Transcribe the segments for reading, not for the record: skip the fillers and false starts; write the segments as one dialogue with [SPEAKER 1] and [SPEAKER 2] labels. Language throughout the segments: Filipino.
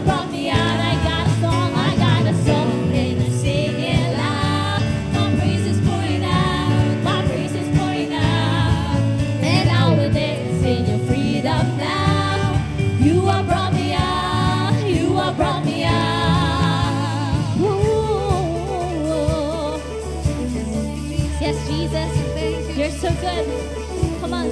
[SPEAKER 1] brought me out. I got a song, and I sing it loud. good. Come on.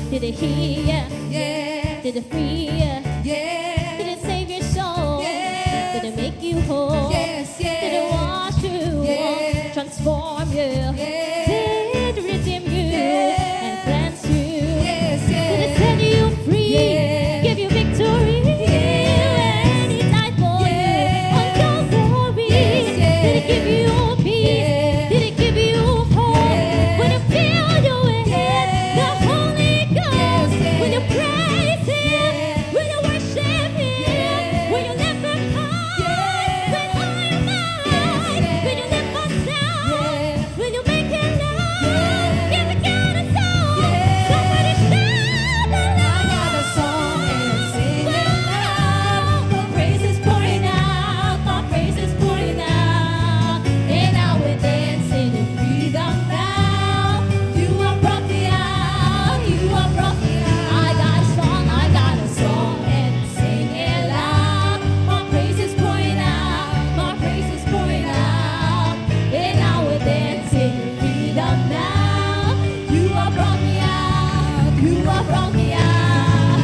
[SPEAKER 1] Did it heal ya?
[SPEAKER 2] Yeah.
[SPEAKER 1] Did it free ya?
[SPEAKER 2] Yeah.
[SPEAKER 1] Did it save your soul?
[SPEAKER 2] Yes.
[SPEAKER 1] Did it make you whole?
[SPEAKER 2] Yes, yes.
[SPEAKER 1] Did it wash you?
[SPEAKER 2] Yes.
[SPEAKER 1] Transform you?
[SPEAKER 2] Yes.
[SPEAKER 1] Did it redeem you?
[SPEAKER 2] Yes.
[SPEAKER 1] And cleanse you?
[SPEAKER 2] Yes,
[SPEAKER 1] Did it
[SPEAKER 2] yes.
[SPEAKER 1] set you free?
[SPEAKER 2] Yes.
[SPEAKER 1] Give you victory?
[SPEAKER 2] Yes.
[SPEAKER 1] And He died for
[SPEAKER 2] Yes.
[SPEAKER 1] you on Calvary?
[SPEAKER 2] Yes, yes.
[SPEAKER 1] Did it give you peace?
[SPEAKER 2] Yes.
[SPEAKER 1] Did it give you hope?
[SPEAKER 2] Yes.
[SPEAKER 1] When you feel your head, the Holy Ghost.
[SPEAKER 2] Yes, yes.
[SPEAKER 1] When you praise Him,
[SPEAKER 2] Yes.
[SPEAKER 1] when you worship Him,
[SPEAKER 2] Yes.
[SPEAKER 1] when you lift Him high,
[SPEAKER 2] Yes.
[SPEAKER 1] when I am mine,
[SPEAKER 2] Yes.
[SPEAKER 1] when you lift us down,
[SPEAKER 2] Yes.
[SPEAKER 1] when you make it loud,
[SPEAKER 2] Yes.
[SPEAKER 1] if you got a song,
[SPEAKER 2] Yes.
[SPEAKER 1] somebody shout
[SPEAKER 2] I got a song and I sing it loud. My praise is pouring out. My praise is pouring out. And now we're dancing in freedom now. You have brought me out. You have brought me out. I got a song and I sing it loud. My praise is pouring out. My praise is pouring out. And now we're dancing in freedom now. You have brought me out. You have brought me out.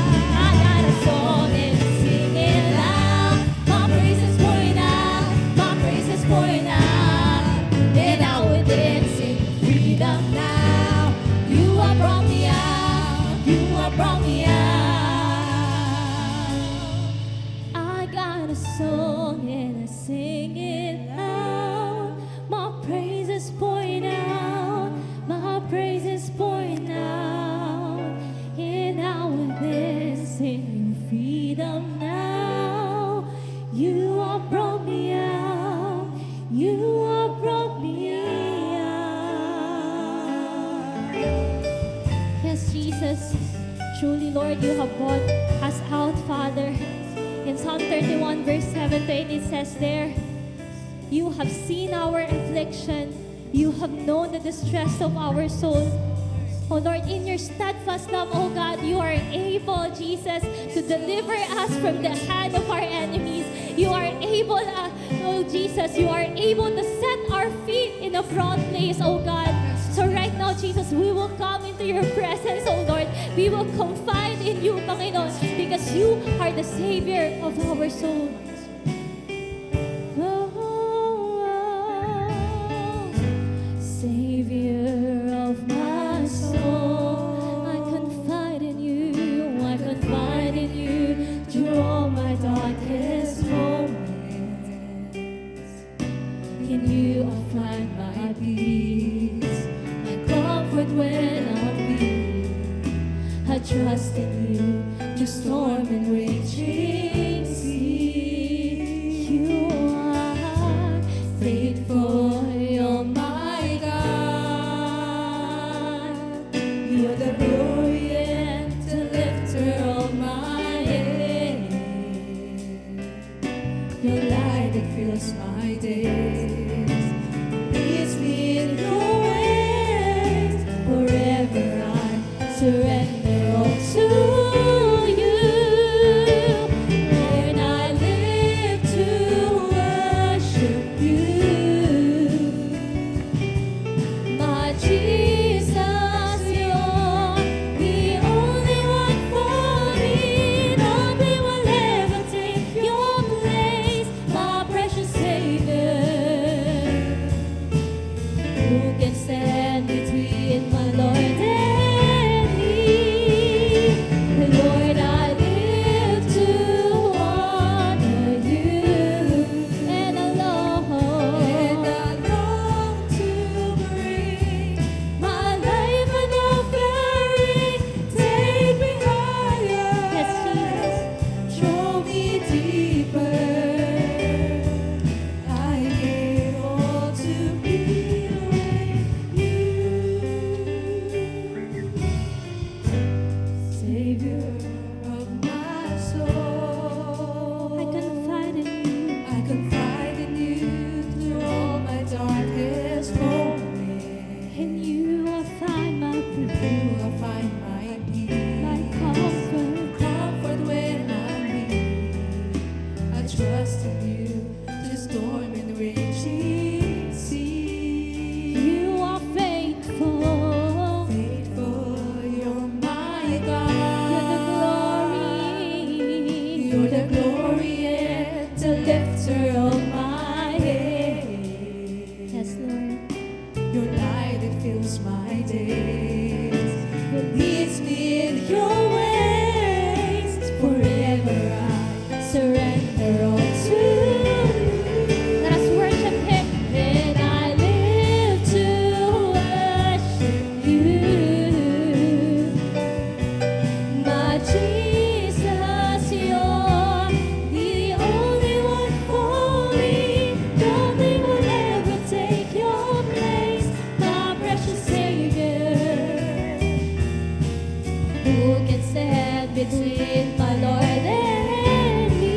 [SPEAKER 2] I got a song and I sing it loud. My praise is pouring out. My praise is pouring out. And now we're dancing in freedom now. You have brought me out. You have brought me out.
[SPEAKER 1] I got a song and I sing it loud. My praise is pouring out. My praise is pouring out. And now with this in freedom now. You have brought me out. You have brought me out. Yes, Jesus. Truly, Lord, you have brought us out, Father. In Psalm 31, verse 7 to 8, it says there, you have seen our affliction. You have known the distress of our soul. Oh Lord, in your steadfast love, oh God, you are able, Jesus, to deliver us from the hand of our enemies. You are able, oh Jesus, you are able to set our feet in a broad place, oh God. So right now, Jesus, we will come into your presence, oh Lord. We will confide in you, Panginoon, because you are the Savior of our souls. Savior of my soul, I confide in you, I confide in you through all my darkest moments. In you I find my peace, my comfort when I'm weak. I trust in you through storm and raging sea. You are faithful, you're my God. You're the glory and the lifter of my head. Your light that fills my days leads me in your ways. Forever I surrender all to you. Lord, I live to worship you. My Jesus, you're the only one for me. Nobody will ever take your place, my precious Savior. Who can stand between my Lord and me? Lord, I live to honor you, and I long to bring my life an offering. Take me higher, yes, Jesus. Draw me deeper. I give all to be with you. Savior of my soul, I confide in you. I confide in you through all my darkest moments. In you I find my peace. You I find my peace. My comfort when I'm weak. I trust in you through storm and raging sea. You are faithful,
[SPEAKER 2] lifter of my head.
[SPEAKER 1] Yes, Lord.
[SPEAKER 2] Your light, it fills my days. It leads me in your ways. Forever I surrender all to you.
[SPEAKER 1] Let us worship Him.
[SPEAKER 2] And I live to worship you. My Jesus, you're the only one for me. Nothing will ever take your place, my precious Savior. Who can stand between my Lord and me?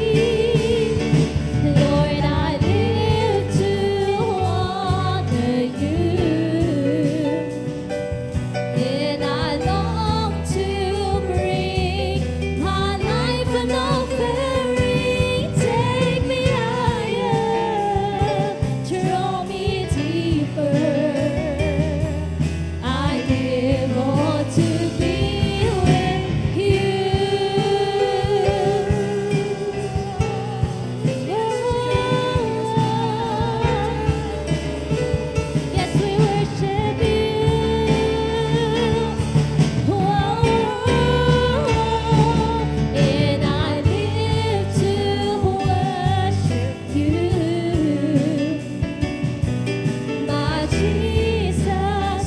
[SPEAKER 2] Lord, I live to honor you, and I long to bring my life an offering. Take me higher, draw me deeper. I give all to be with you. Yes, we worship you. And I live to worship you, my Jesus,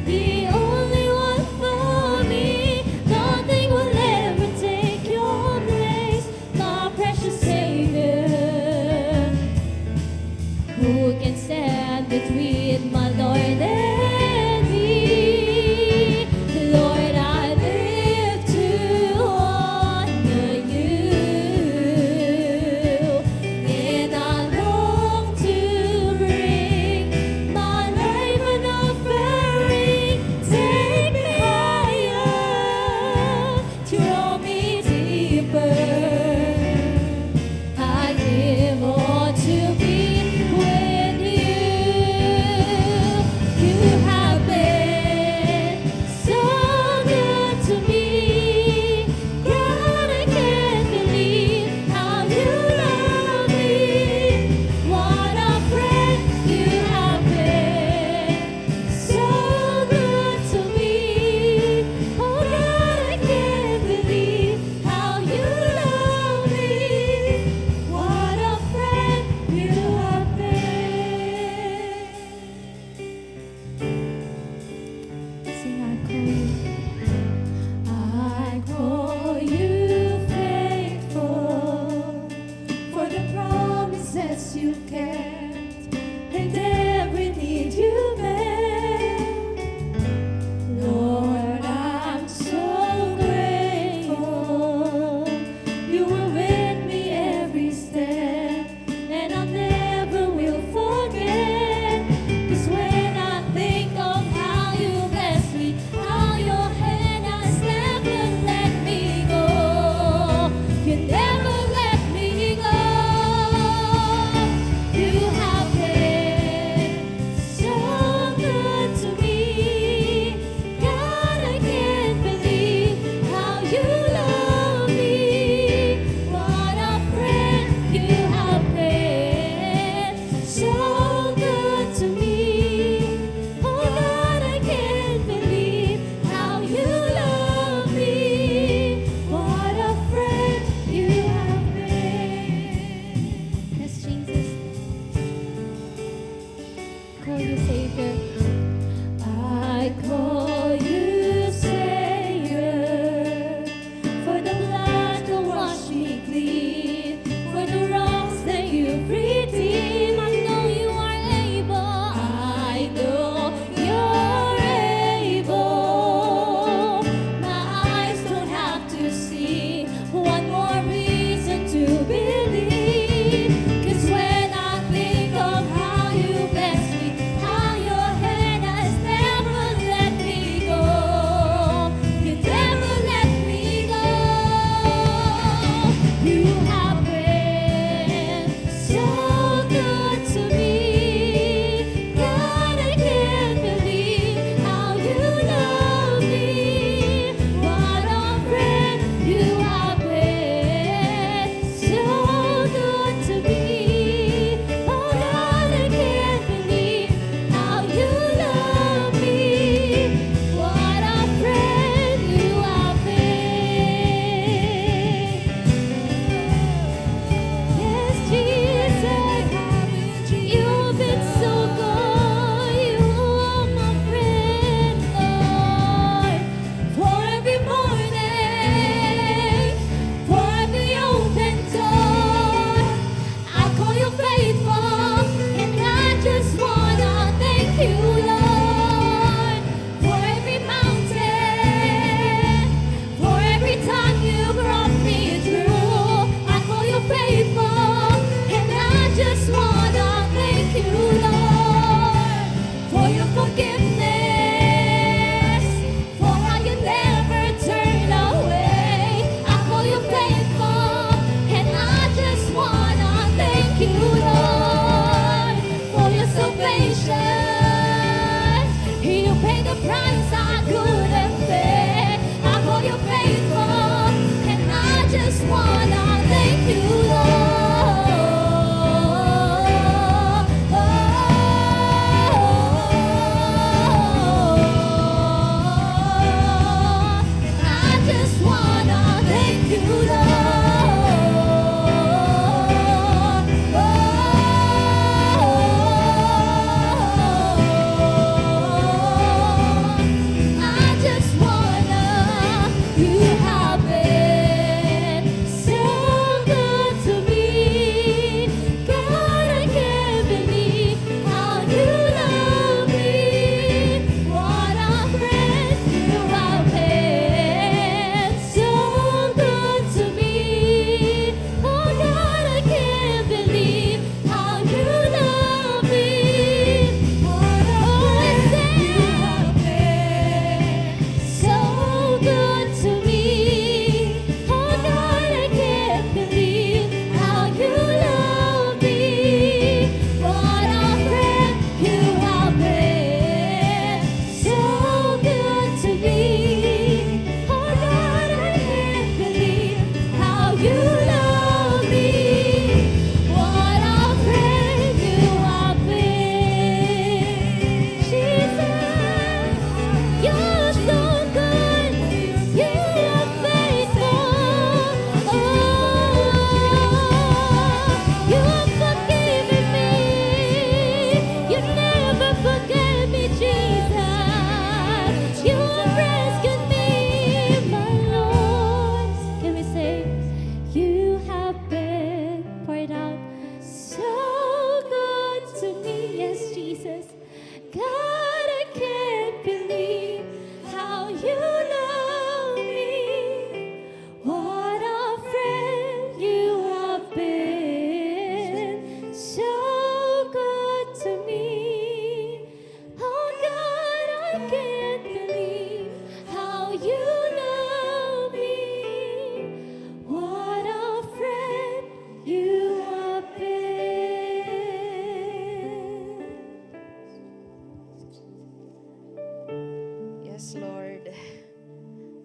[SPEAKER 2] the only one for me. Nothing will ever take your place, my precious Savior. Who can stand between my Lord and me? Lord, I live to honor you, and I long to bring my life an offering. Take me higher, draw me deeper. I give all to be with you. You have been so good to me. God, I can't believe how you love me. What a friend you have been. So good to me. Oh God, I can't believe how you love me. What a friend you have been. Sing, I call you faithful, for the promises you kept and every need you met. Lord, I'm so grateful. You were with me every step, and I never will forget. 'Cause when I think of how you blessed me, how your hand has never let me go, you never let me go. You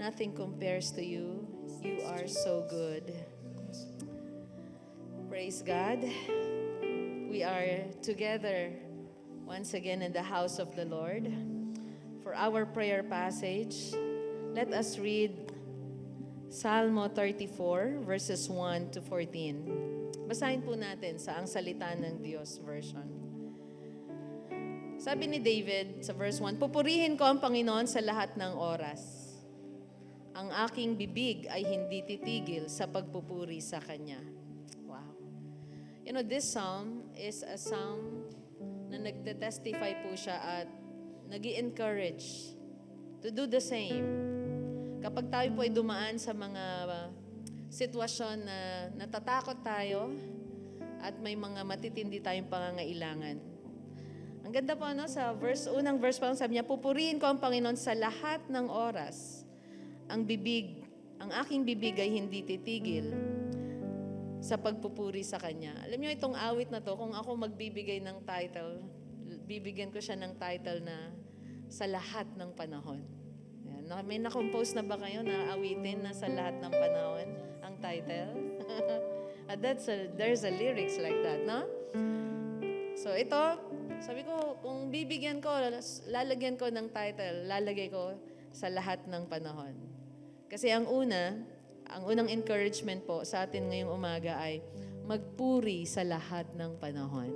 [SPEAKER 3] Nothing compares to you. You are so good. Praise God. We are together once again in the house of the Lord. For our prayer passage, let us read Salmo 34 verses 1 to 14. Basahin po natin sa Ang Salita ng Diyos version. Sabi ni David sa verse 1, "Pupurihin ko ang Panginoon sa lahat ng oras. Ang aking bibig ay hindi titigil sa pagpupuri sa Kanya." Wow. You know, this psalm is a psalm na nagte-testify po siya at nag-i-encourage to do the same. Kapag tayo po ay dumaan sa mga sitwasyon na natatakot tayo at may mga matitindi tayong pangangailangan. Ang ganda po sa unang verse pa lang sabi niya, "Pupurihin ko ang Panginoon sa lahat ng oras. Ang aking bibig ay hindi titigil sa pagpupuri sa Kanya." Alam niyo itong awit na to, kung ako magbibigay ng title, bibigyan ko siya ng title na "Sa Lahat ng Panahon." Yan. May na-compose na ba kayo na awitin na "Sa Lahat ng Panahon" ang title? There's a lyrics like that, no? So ito, sabi ko, kung bibigyan ko, lalagyan ko ng title, lalagay ko "Sa Lahat ng Panahon." Kasi ang unang encouragement po sa atin ngayong umaga ay magpuri sa lahat ng panahon.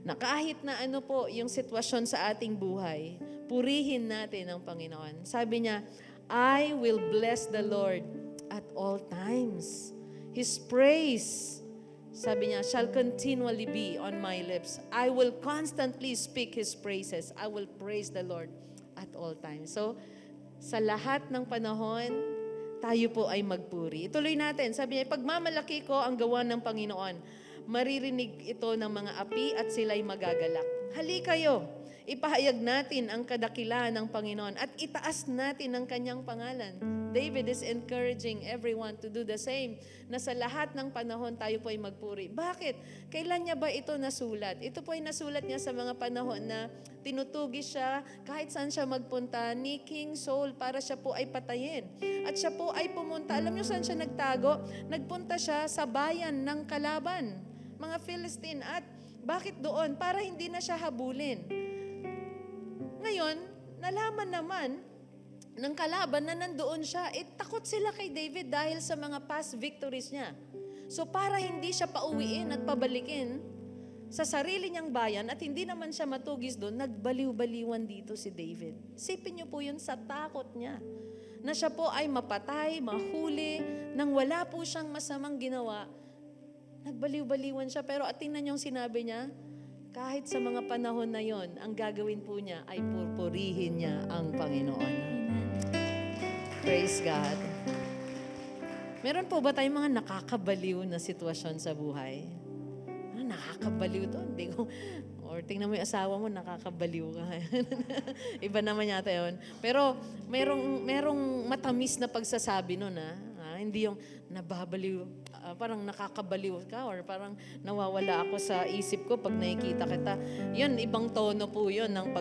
[SPEAKER 3] Na kahit na ano po yung sitwasyon sa ating buhay, purihin natin ang Panginoon. Sabi niya, "I will bless the Lord at all times. His praise," sabi niya, "shall continually be on my lips. I will constantly speak His praises. I will praise the Lord at all times." So, sa lahat ng panahon, tayo po ay magpuri. Ituloy natin. Sabi niya, "Pagmamalaki ko ang gawa ng Panginoon. Maririnig ito ng mga api at sila'y magagalak. Halika kayo, ipahayag natin ang kadakilaan ng Panginoon at itaas natin ang Kanyang pangalan." David is encouraging everyone to do the same, na sa lahat ng panahon tayo po ay magpuri. Bakit? Kailan niya ba ito nasulat? Ito po ay nasulat niya sa mga panahon na tinutugis siya kahit saan siya magpunta ni King Saul para siya po ay patayin. At siya po ay pumunta. Alam niyo saan siya nagtago? Nagpunta siya sa bayan ng kalaban, mga Philistine. At bakit doon? Para hindi na siya habulin. Ngayon, nalaman naman ng kalaban na nandoon siya, takot sila kay David dahil sa mga past victories niya. So para hindi siya pauwiin at pabalikin sa sarili niyang bayan at hindi naman siya matugis doon, nagbaliw-baliwan dito si David. Isipin niyo po yun sa takot niya, na siya po ay mapatay, mahuli, nang wala po siyang masamang ginawa. Nagbaliw-baliwan siya, pero tingnan niyo yung sinabi niya, kahit sa mga panahon na yon, ang gagawin po niya ay pupurihin niya ang Panginoon. Praise God. Meron po ba tayong mga nakakabaliw na sitwasyon sa buhay? Nakakabaliw to. Hindi ko, or tingnan mo yung asawa mo, nakakabaliw ka. Iba naman yata yun. Pero merong matamis na pagsasabi nun, hindi yung nababaliw, parang nakakabaliw ka or parang nawawala ako sa isip ko pag nakikita kita. Yun, ibang tono po yun ng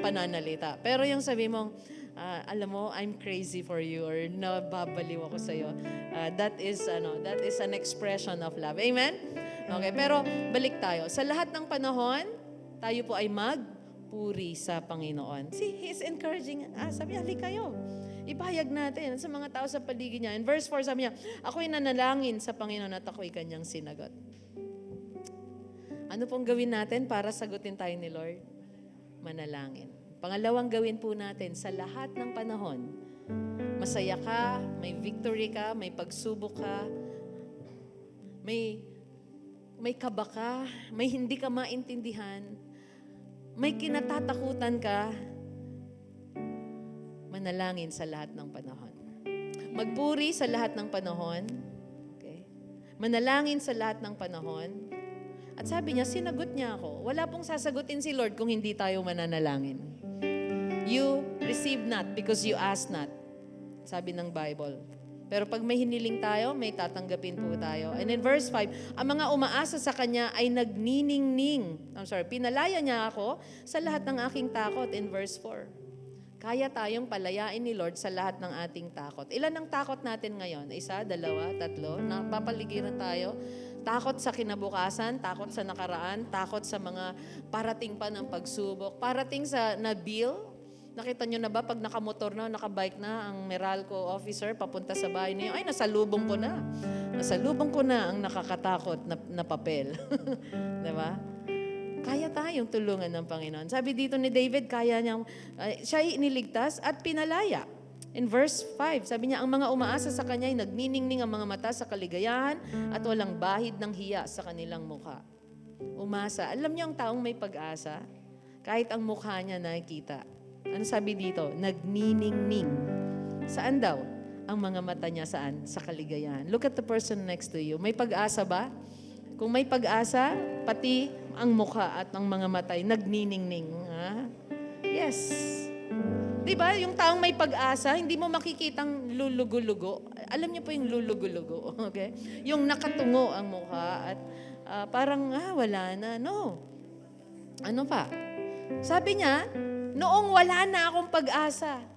[SPEAKER 3] pananalita. Pero yung sabi mo, alam mo, I'm crazy for you or nababaliw ako sa iyo. That is an expression of love. Amen? Okay, pero balik tayo. Sa lahat ng panahon, tayo po ay magpuri sa Panginoon. See, He's encouraging us. Sabi niya, halika kayo. Ipahayag natin sa mga tao sa paligid niya. In verse 4, sabi niya, "Ako'y nanalangin sa Panginoon at ako'y Kanyang sinagot." Ano pong gawin natin para sagutin tayo ni Lord? Manalangin. Pangalawang gawin po natin, sa lahat ng panahon, masaya ka, may victory ka, may pagsubok ka, may kaba ka, may hindi ka maintindihan, may kinatatakutan ka, manalangin sa lahat ng panahon. Magpuri sa lahat ng panahon. Okay? Manalangin sa lahat ng panahon. At sabi niya, sinagot niya ako. Wala pong sasagutin si Lord kung hindi tayo mananalangin. You receive not because you ask not. Sabi ng Bible. Pero pag may hiniling tayo, may tatanggapin po tayo. And in verse 5, ang mga umaasa sa Kanya ay pinalaya niya ako sa lahat ng aking takot. In verse 4, Kaya tayong palayain ni Lord sa lahat ng ating takot. Ilan ang takot natin ngayon? 1, 2, 3? Napapaligiran tayo. Takot sa kinabukasan, takot sa nakaraan, takot sa mga parating pa ng pagsubok, parating sa na-bill. Nakita nyo na ba pag nakamotor na, nakabike na ang Meralco officer papunta sa bahay niyo, ay nasalubong ko na. Nasalubong ko na ang nakakatakot na papel. Diba? Kaya tayong tulungan ng Panginoon. Sabi dito ni David, kaya niyang, siya iniligtas at pinalaya. In verse 5, sabi niya, ang mga umaasa sa kanya ay nagniningning ang mga mata sa kaligayahan at walang bahid ng hiya sa kanilang mukha. Umasa. Alam niyo ang taong may pag-asa? Kahit ang mukha niya nakikita. Ano sabi dito? Nagniningning. Saan daw? Ang mga mata niya saan? Sa kaligayahan. Look at the person next to you. May pag-asa ba? Kung may pag-asa, pati ang mukha at ang mga matay, nagniningning. Ha? Yes. Diba? Yung taong may pag-asa, hindi mo makikitang lulugo-lugo. Alam niyo po yung lulugo-lugo. Okay? Yung nakatungo ang mukha at parang, wala na. No. Ano pa? Sabi niya, noong wala na akong pag-asa.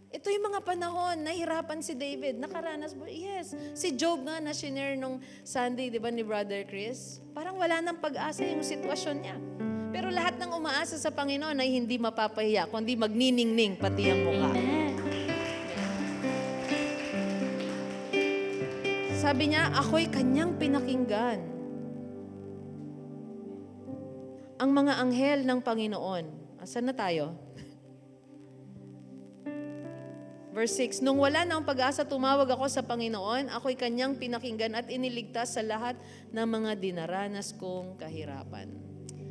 [SPEAKER 3] Ito yung mga panahon, nahirapan si David, nakaranas mo. Yes, si Job nga na shinare nung Sunday, di ba, ni Brother Chris? Parang wala nang pag-asa yung sitwasyon niya. Pero lahat ng umaasa sa Panginoon ay hindi mapapahiya, kundi magniningning pati ang mukha.
[SPEAKER 1] Amen.
[SPEAKER 3] Sabi niya, ako'y kanyang pinakinggan. Ang mga anghel ng Panginoon. Asan na tayo? Verse 6, nung wala na ang pag-asa, tumawag ako sa Panginoon, ako'y kanyang pinakinggan at iniligtas sa lahat ng mga dinaranas kong kahirapan.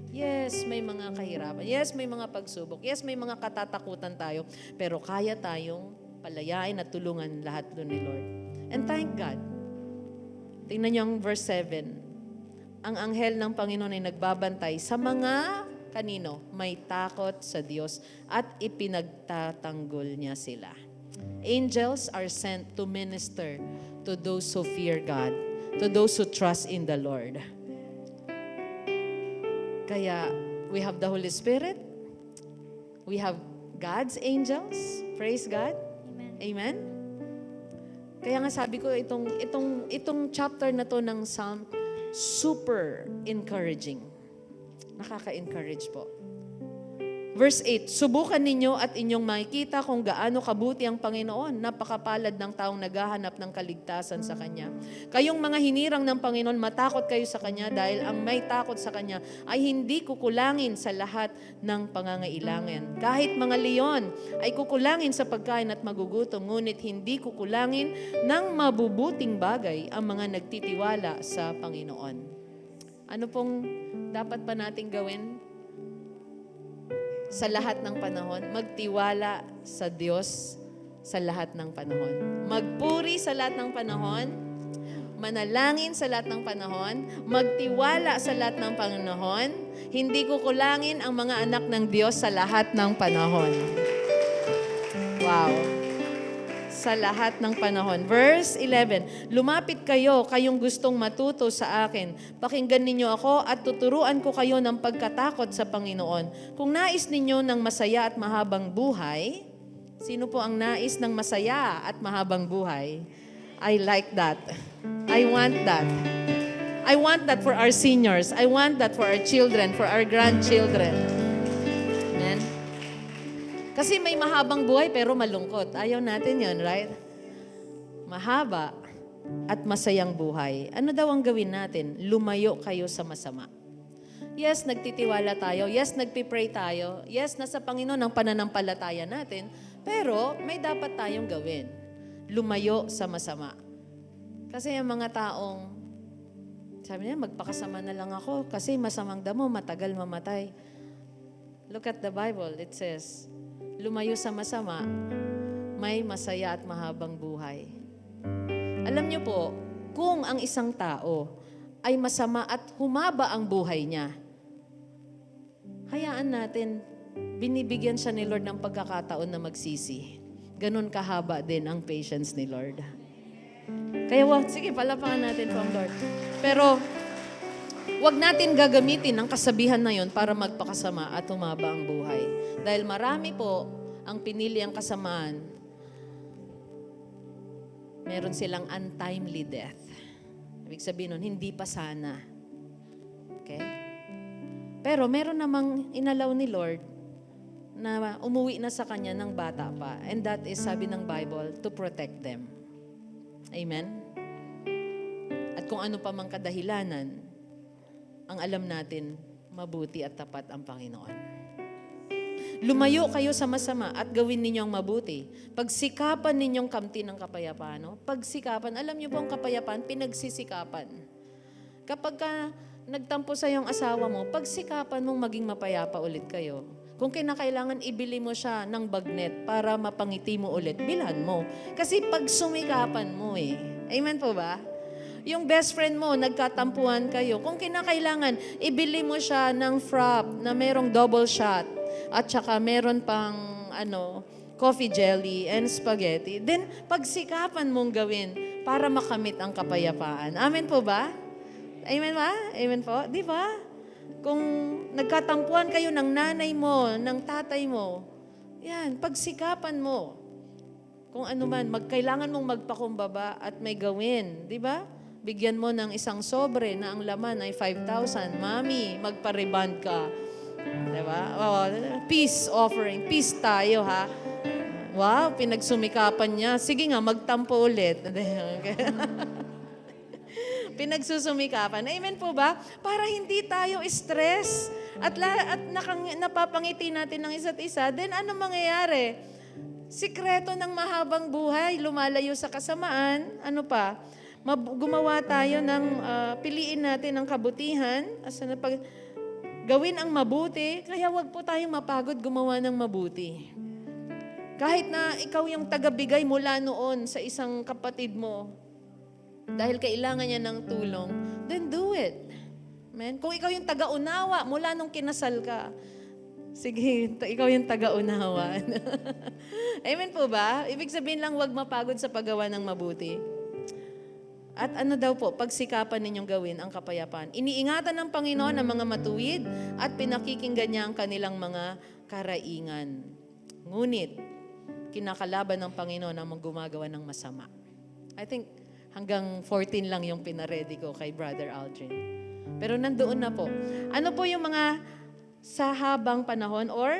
[SPEAKER 3] Yes, may mga kahirapan. Yes, may mga pagsubok. Yes, may mga katatakutan tayo. Pero kaya tayong palayain at tulungan lahat doon ni Lord. And thank God. Tingnan niyo ang verse 7. Ang anghel ng Panginoon ay nagbabantay sa mga kanino? May takot sa Diyos at ipinagtatanggol niya sila. Angels are sent to minister to those who fear God, to those who trust in the Lord. Kaya, we have the Holy Spirit. We have God's angels. Praise God.
[SPEAKER 1] Amen.
[SPEAKER 3] Amen? Kaya nga sabi ko, itong chapter na to ng Psalm, super encouraging. Nakaka-encourage po. Verse 8, subukan ninyo at inyong makikita kung gaano kabuti ang Panginoon. Napakapalad ng taong naghahanap ng kaligtasan sa Kanya. Kayong mga hinirang ng Panginoon, matakot kayo sa Kanya dahil ang may takot sa Kanya ay hindi kukulangin sa lahat ng pangangailangan. Kahit mga leon ay kukulangin sa pagkain at magugutom, ngunit hindi kukulangin ng mabubuting bagay ang mga nagtitiwala sa Panginoon. Ano pong dapat pa nating gawin? Sa lahat ng panahon, magtiwala sa Diyos sa lahat ng panahon. Magpuri sa lahat ng panahon, manalangin sa lahat ng panahon, magtiwala sa lahat ng panahon, hindi kukulangin ang mga anak ng Diyos sa lahat ng panahon. Wow! Sa lahat ng panahon. Verse 11, lumapit kayo, kayong gustong matuto sa akin. Pakinggan ninyo ako at tuturuan ko kayo ng pagkatakot sa Panginoon. Kung nais ninyo ng masaya at mahabang buhay, sino po ang nais ng masaya at mahabang buhay? I like that. I want that. I want that for our seniors. I want that for our children, for our grandchildren. Amen? Kasi may mahabang buhay pero malungkot. Ayaw natin yon, right? Mahaba at masayang buhay. Ano daw ang gawin natin? Lumayo kayo sa masama. Yes, nagtitiwala tayo. Yes, nagpipray tayo. Yes, nasa Panginoon ang pananampalataya natin. Pero may dapat tayong gawin. Lumayo sa masama. Kasi ang mga taong, sabi niya, magpakasama na lang ako kasi masamang damo, matagal mamatay. Look at the Bible. It says, lumayo sa masama, may masaya at mahabang buhay. Alam niyo po, kung ang isang tao ay masama at humaba ang buhay niya, hayaan natin, binibigyan siya ni Lord ng pagkakataon na magsisi. Ganon kahaba din ang patience ni Lord. Kaya sige, palapakan natin from Lord. Pero, wag natin gagamitin ang kasabihan na yon para magpakasama at humaba ang buhay. Dahil marami po ang pinili ang kasamaan, meron silang untimely death. Ibig sabihin nun, hindi pa sana. Okay? Pero meron namang inalaw ni Lord na umuwi na sa kanya ng bata pa. And that is, sabi ng Bible, to protect them. Amen? At kung ano pa mang kadahilanan, ang alam natin, mabuti at tapat ang Panginoon. Lumayo kayo sa masama at gawin ninyong mabuti. Pagsikapan ninyong kamtin ng kapayapaan. No? Pagsikapan, alam niyo po ang kapayapaan, pinagsisikapan. Kapag ka nagtampo sa iyong asawa mo, pagsikapan mong maging mapayapa ulit kayo. Kung kinakailangan, ibili mo siya ng bagnet para mapangiti mo ulit, bilhan mo. Kasi pag sumikapan mo Amen po ba? Yung best friend mo, nagkatampuhan kayo. Kung kinakailangan, ibili mo siya ng frap na merong double shot at saka meron pang coffee jelly and spaghetti. Then, pagsikapan mong gawin para makamit ang kapayapaan. Amen po ba? Amen ba? Amen po? Di ba? Kung nagkatampuhan kayo ng nanay mo, ng tatay mo, yan, pagsikapan mo. Kung ano man, kailangan mong magpakumbaba at may gawin. Di ba? Bigyan mo ng isang sobre na ang laman ay 5,000. Mami, magpa-reband ka. Diba? Oh, peace offering. Peace tayo, ha? Wow, pinagsumikapan niya. Sige nga, magtampo ulit. Pinagsusumikapan. Amen po ba? Para hindi tayo stress at napapangiti natin ng isa't isa, then ano mangyayari? Sikreto ng mahabang buhay, lumalayo sa kasamaan. Ano pa? Gumawa tayo ng, piliin natin ang kabutihan. Gawin ang mabuti, kaya wag po tayong mapagod gumawa ng mabuti. Kahit na ikaw yung tagabigay mula noon sa isang kapatid mo, dahil kailangan niya ng tulong, then do it. Amen? Kung ikaw yung taga-unawa mula nung kinasal ka, sige, ikaw yung taga-unawa. Amen po ba? Ibig sabihin lang, wag mapagod sa paggawa ng mabuti. At ano daw po, pagsikapan ninyong gawin ang kapayapaan. Iniingatan ng Panginoon ang mga matuwid at pinakikinggan niya ang kanilang mga karaingan. Ngunit, kinakalaban ng Panginoon ang gumagawa ng masama. I think hanggang 14 lang yung pinaredy ko kay Brother Aldrin. Pero nandoon na po. Ano po yung mga sa habang panahon or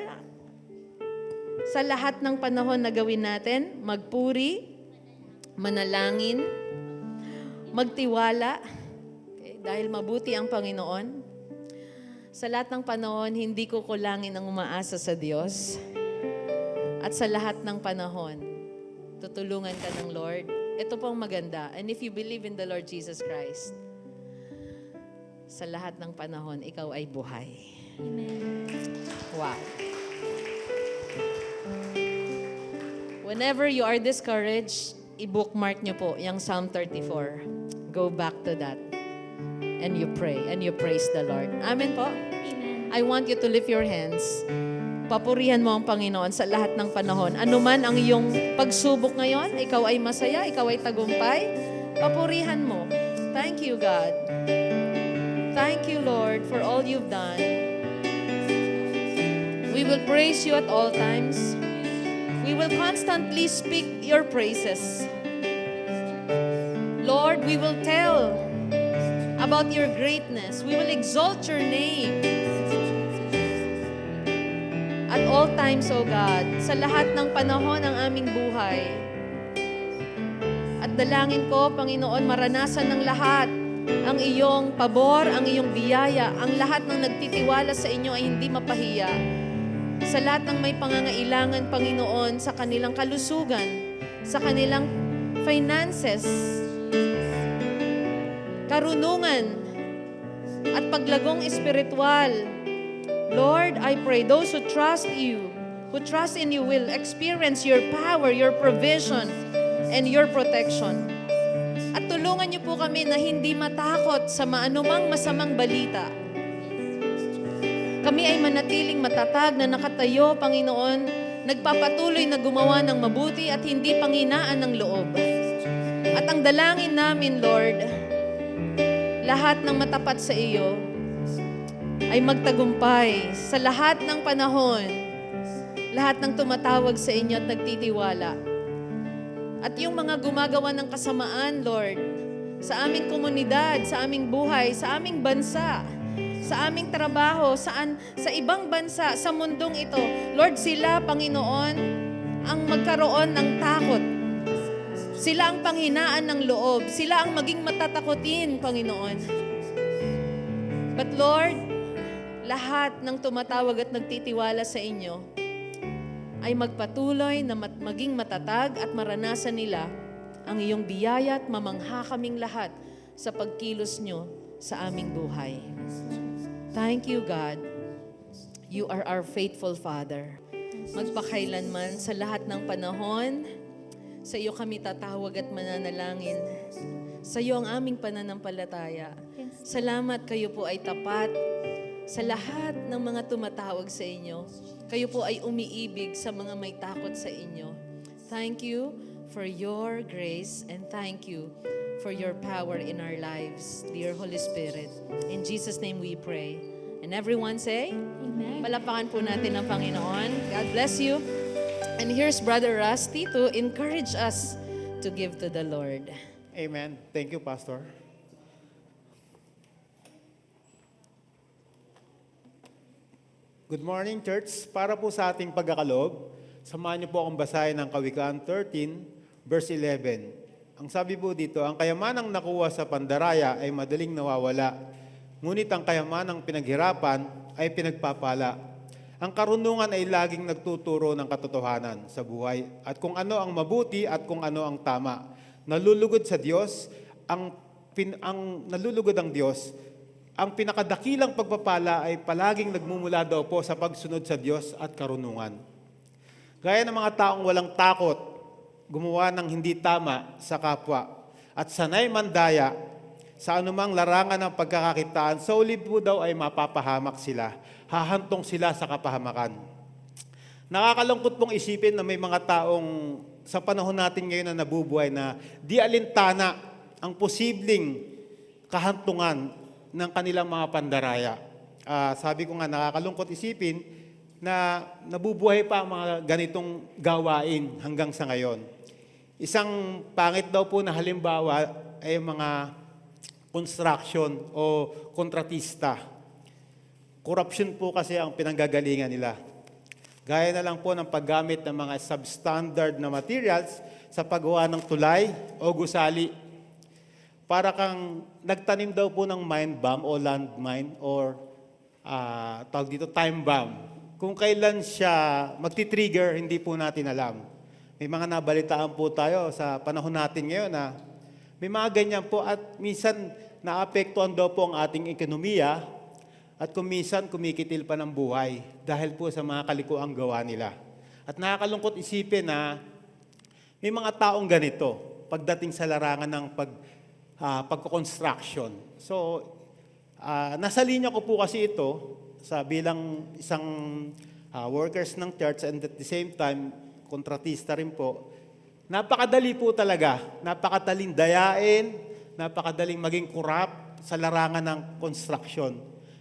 [SPEAKER 3] sa lahat ng panahon na gawin natin? Magpuri, manalangin, magtiwala, okay, dahil mabuti ang Panginoon. Sa lahat ng panahon, hindi ko kulangin ang umaasa sa Diyos. At sa lahat ng panahon, tutulungan ka ng Lord. Ito pong maganda. And if you believe in the Lord Jesus Christ, sa lahat ng panahon, ikaw ay buhay.
[SPEAKER 1] Amen.
[SPEAKER 3] Wow. Whenever you are discouraged, i-bookmark nyo po yung Psalm 34. Go back to that. And you pray. And you praise the Lord. Amen po?
[SPEAKER 1] Amen.
[SPEAKER 3] I want you to lift your hands. Papurihan mo ang Panginoon sa lahat ng panahon. Ano man ang iyong pagsubok ngayon, ikaw ay masaya, ikaw ay tagumpay, papurihan mo. Thank you, God. Thank you, Lord, for all you've done. We will praise you at all times. We will constantly speak your praises. Lord, we will tell about your greatness. We will exalt your name. At all times, O God, sa lahat ng panahon ng aming buhay. At dalangin ko, Panginoon, maranasan ng lahat ang iyong pabor, ang iyong biyaya, ang lahat ng nagtitiwala sa inyo ay hindi mapahiya. Sa lahat ng may pangangailangan, Panginoon, sa kanilang kalusugan, sa kanilang finances, karunungan, at paglagong espiritual. Lord, I pray those who trust you, who trust in you will experience your power, your provision, and your protection. At tulungan niyo po kami na hindi matakot sa anumang masamang balita. Kami ay manatiling matatag na nakatayo, Panginoon, nagpapatuloy na gumawa ng mabuti at hindi panghinaan ng loob. At ang dalangin namin, Lord, lahat ng matapat sa iyo ay magtagumpay sa lahat ng panahon, lahat ng tumatawag sa inyo at nagtitiwala. At yung mga gumagawa ng kasamaan, Lord, sa aming komunidad, sa aming buhay, sa aming bansa, sa aming trabaho, sa ibang bansa, sa mundong ito. Lord, sila, Panginoon, ang magkaroon ng takot. Sila ang panghinaan ng loob. Sila ang maging matatakotin, Panginoon. But Lord, lahat ng tumatawag at nagtitiwala sa inyo ay magpatuloy na maging matatag at maranasan nila ang iyong biyaya at mamangha kaming lahat sa pagkilos nyo sa aming buhay. Thank you, God. You are our faithful Father. Magpakailanman sa lahat ng panahon, sa iyo kami tatawag at mananalangin. Sa iyo ang aming pananampalataya. Salamat, kayo po ay tapat sa lahat ng mga tumatawag sa inyo. Kayo po ay umiibig sa mga may takot sa inyo. Thank you for your grace and thank you for your power in our lives, dear Holy Spirit. In Jesus' name we pray. And everyone say,
[SPEAKER 1] Amen.
[SPEAKER 3] palapakan po natin ang Panginoon. God bless you. And here's Brother Rusty to encourage us to give to the Lord.
[SPEAKER 4] Amen. Thank you, Pastor. Good morning, church. Para po sa ating pagkakaloob, samahan niyo po akong basahin ng Kawikaan 13, verse 11. Ang sabi po dito, ang kayamanang nakuha sa pandaraya ay madaling nawawala, ngunit ang kayamanang pinaghirapan ay pinagpapala. Ang karunungan ay laging nagtuturo ng katotohanan sa buhay at kung ano ang mabuti at kung ano ang tama. Nalulugod sa Diyos, ang nalulugod ang Diyos. Ang pinakadakilang pagpapala ay palaging nagmumula daw po sa pagsunod sa Diyos at karunungan. Gaya ng mga taong walang takot, gumawa ng hindi tama sa kapwa at sanay mandaya sa anumang larangan ng pagkakakitaan, sa uli po daw ay mapapahamak sila. Hahantong sila sa kapahamakan. Nakakalungkot pong isipin na may mga taong sa panahon natin ngayon na nabubuhay na di alintana ang posibleng kahantungan ng kanilang mga pandaraya. Sabi ko nga, nakakalungkot isipin na nabubuhay pa ang mga ganitong gawain hanggang sa ngayon. Isang pangit daw po na halimbawa ay mga construction o kontratista. Corruption po kasi ang pinanggagalingan nila. Gaya na lang po ng paggamit ng mga substandard na materials sa paggawa ng tulay o gusali. Para kang nagtanim daw po ng mine bomb o land mine or tawag dito time bomb. Kung kailan siya magti-trigger, hindi po natin alam. May mga nabalitaan po tayo sa panahon natin ngayon na may mga ganyan po at minsan naapektuhan daw po ang ating ekonomiya at kung minsan kumikitil pa ng buhay dahil po sa mga kalikuang gawa nila. At nakakalungkot isipin na may mga taong ganito pagdating sa larangan ng pagko-construction. So, nasa linya ko po kasi ito sa bilang isang workers ng church and at the same time, kontratista rin po. Napakadali po talaga, napakadaling dayain, napakadaling maging corrupt sa larangan ng construction.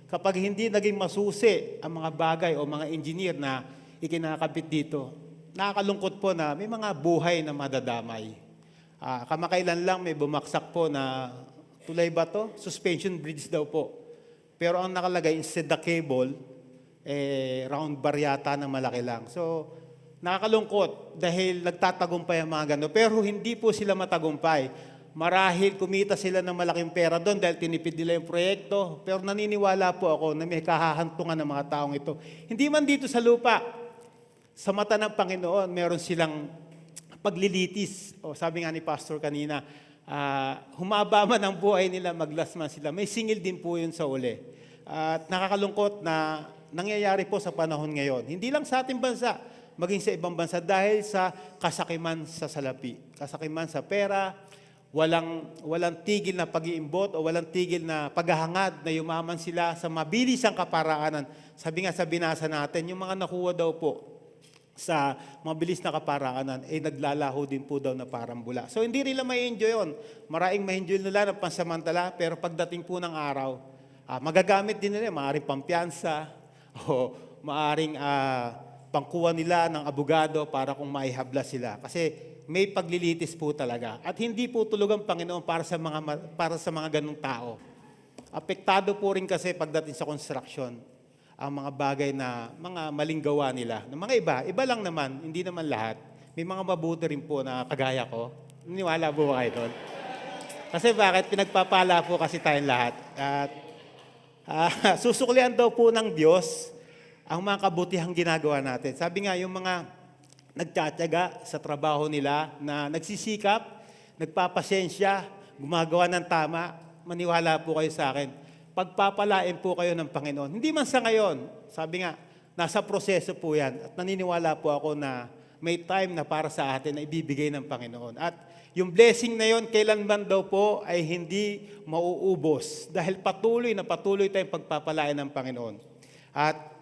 [SPEAKER 4] Kapag hindi naging masusi ang mga bagay o mga engineer na ikinakabit dito, nakakalungkot po na may mga buhay na madadamay. Kamakailan lang may bumaksak po na tulay ba to? Suspension bridge daw po. Pero ang nakalagay instead the cable, round bar yata na malaki lang. So, nakakalungkot dahil nagtatagumpay ang mga gano'n. Pero hindi po sila matagumpay. Marahil kumita sila ng malaking pera doon dahil tinipid nila yung proyekto. Pero naniniwala po ako na may kahahantungan ng mga taong ito. Hindi man dito sa lupa. Sa mata ng Panginoon, meron silang paglilitis. O sabi nga ni Pastor kanina, humaba man ang buhay nila, maglasman sila. May singil din po yun sa uli. At nakakalungkot na nangyayari po sa panahon ngayon. Hindi lang sa ating bansa, maging sa ibang bansa dahil sa kasakiman sa salapi. Kasakiman sa pera, walang tigil na pag-iimbot o walang tigil na paghahangad na yumaman sila sa mabilisang kaparaanan. Sabi nga sa binasa natin, yung mga nakuha daw po sa mabilis na kaparaanan, naglalaho din po daw na parang bula. So hindi rin lang may enjoy yun. Maraming may enjoy nila ng pansamantala, pero pagdating po ng araw, magagamit din nila, maaaring pampiyansa o maaaring pangkuha nila ng abogado para kung maihabla sila. Kasi may paglilitis po talaga. At hindi po tulog ang Panginoon para sa mga ganung tao. Apektado po rin kasi pagdating sa construction ang mga bagay na mga maling gawa nila. Ng mga iba lang naman, hindi naman lahat. May mga mabuti rin po na kagaya ko. Niniwala po ba kayo doon? Kasi bakit? Pinagpapala po kasi tayong lahat. At susuklian daw po ng Diyos ang mga kabutihang ginagawa natin. Sabi nga, yung mga nagtsatsaga sa trabaho nila, na nagsisikap, nagpapasensya, gumagawa ng tama, maniwala po kayo sa akin. Pagpapalain po kayo ng Panginoon. Hindi man sa ngayon. Sabi nga, nasa proseso po yan. At naniniwala po ako na may time na para sa atin na ibibigay ng Panginoon. At yung blessing na yon, kailanman daw po ay hindi mauubos. Dahil patuloy tayong pagpapalain ng Panginoon. At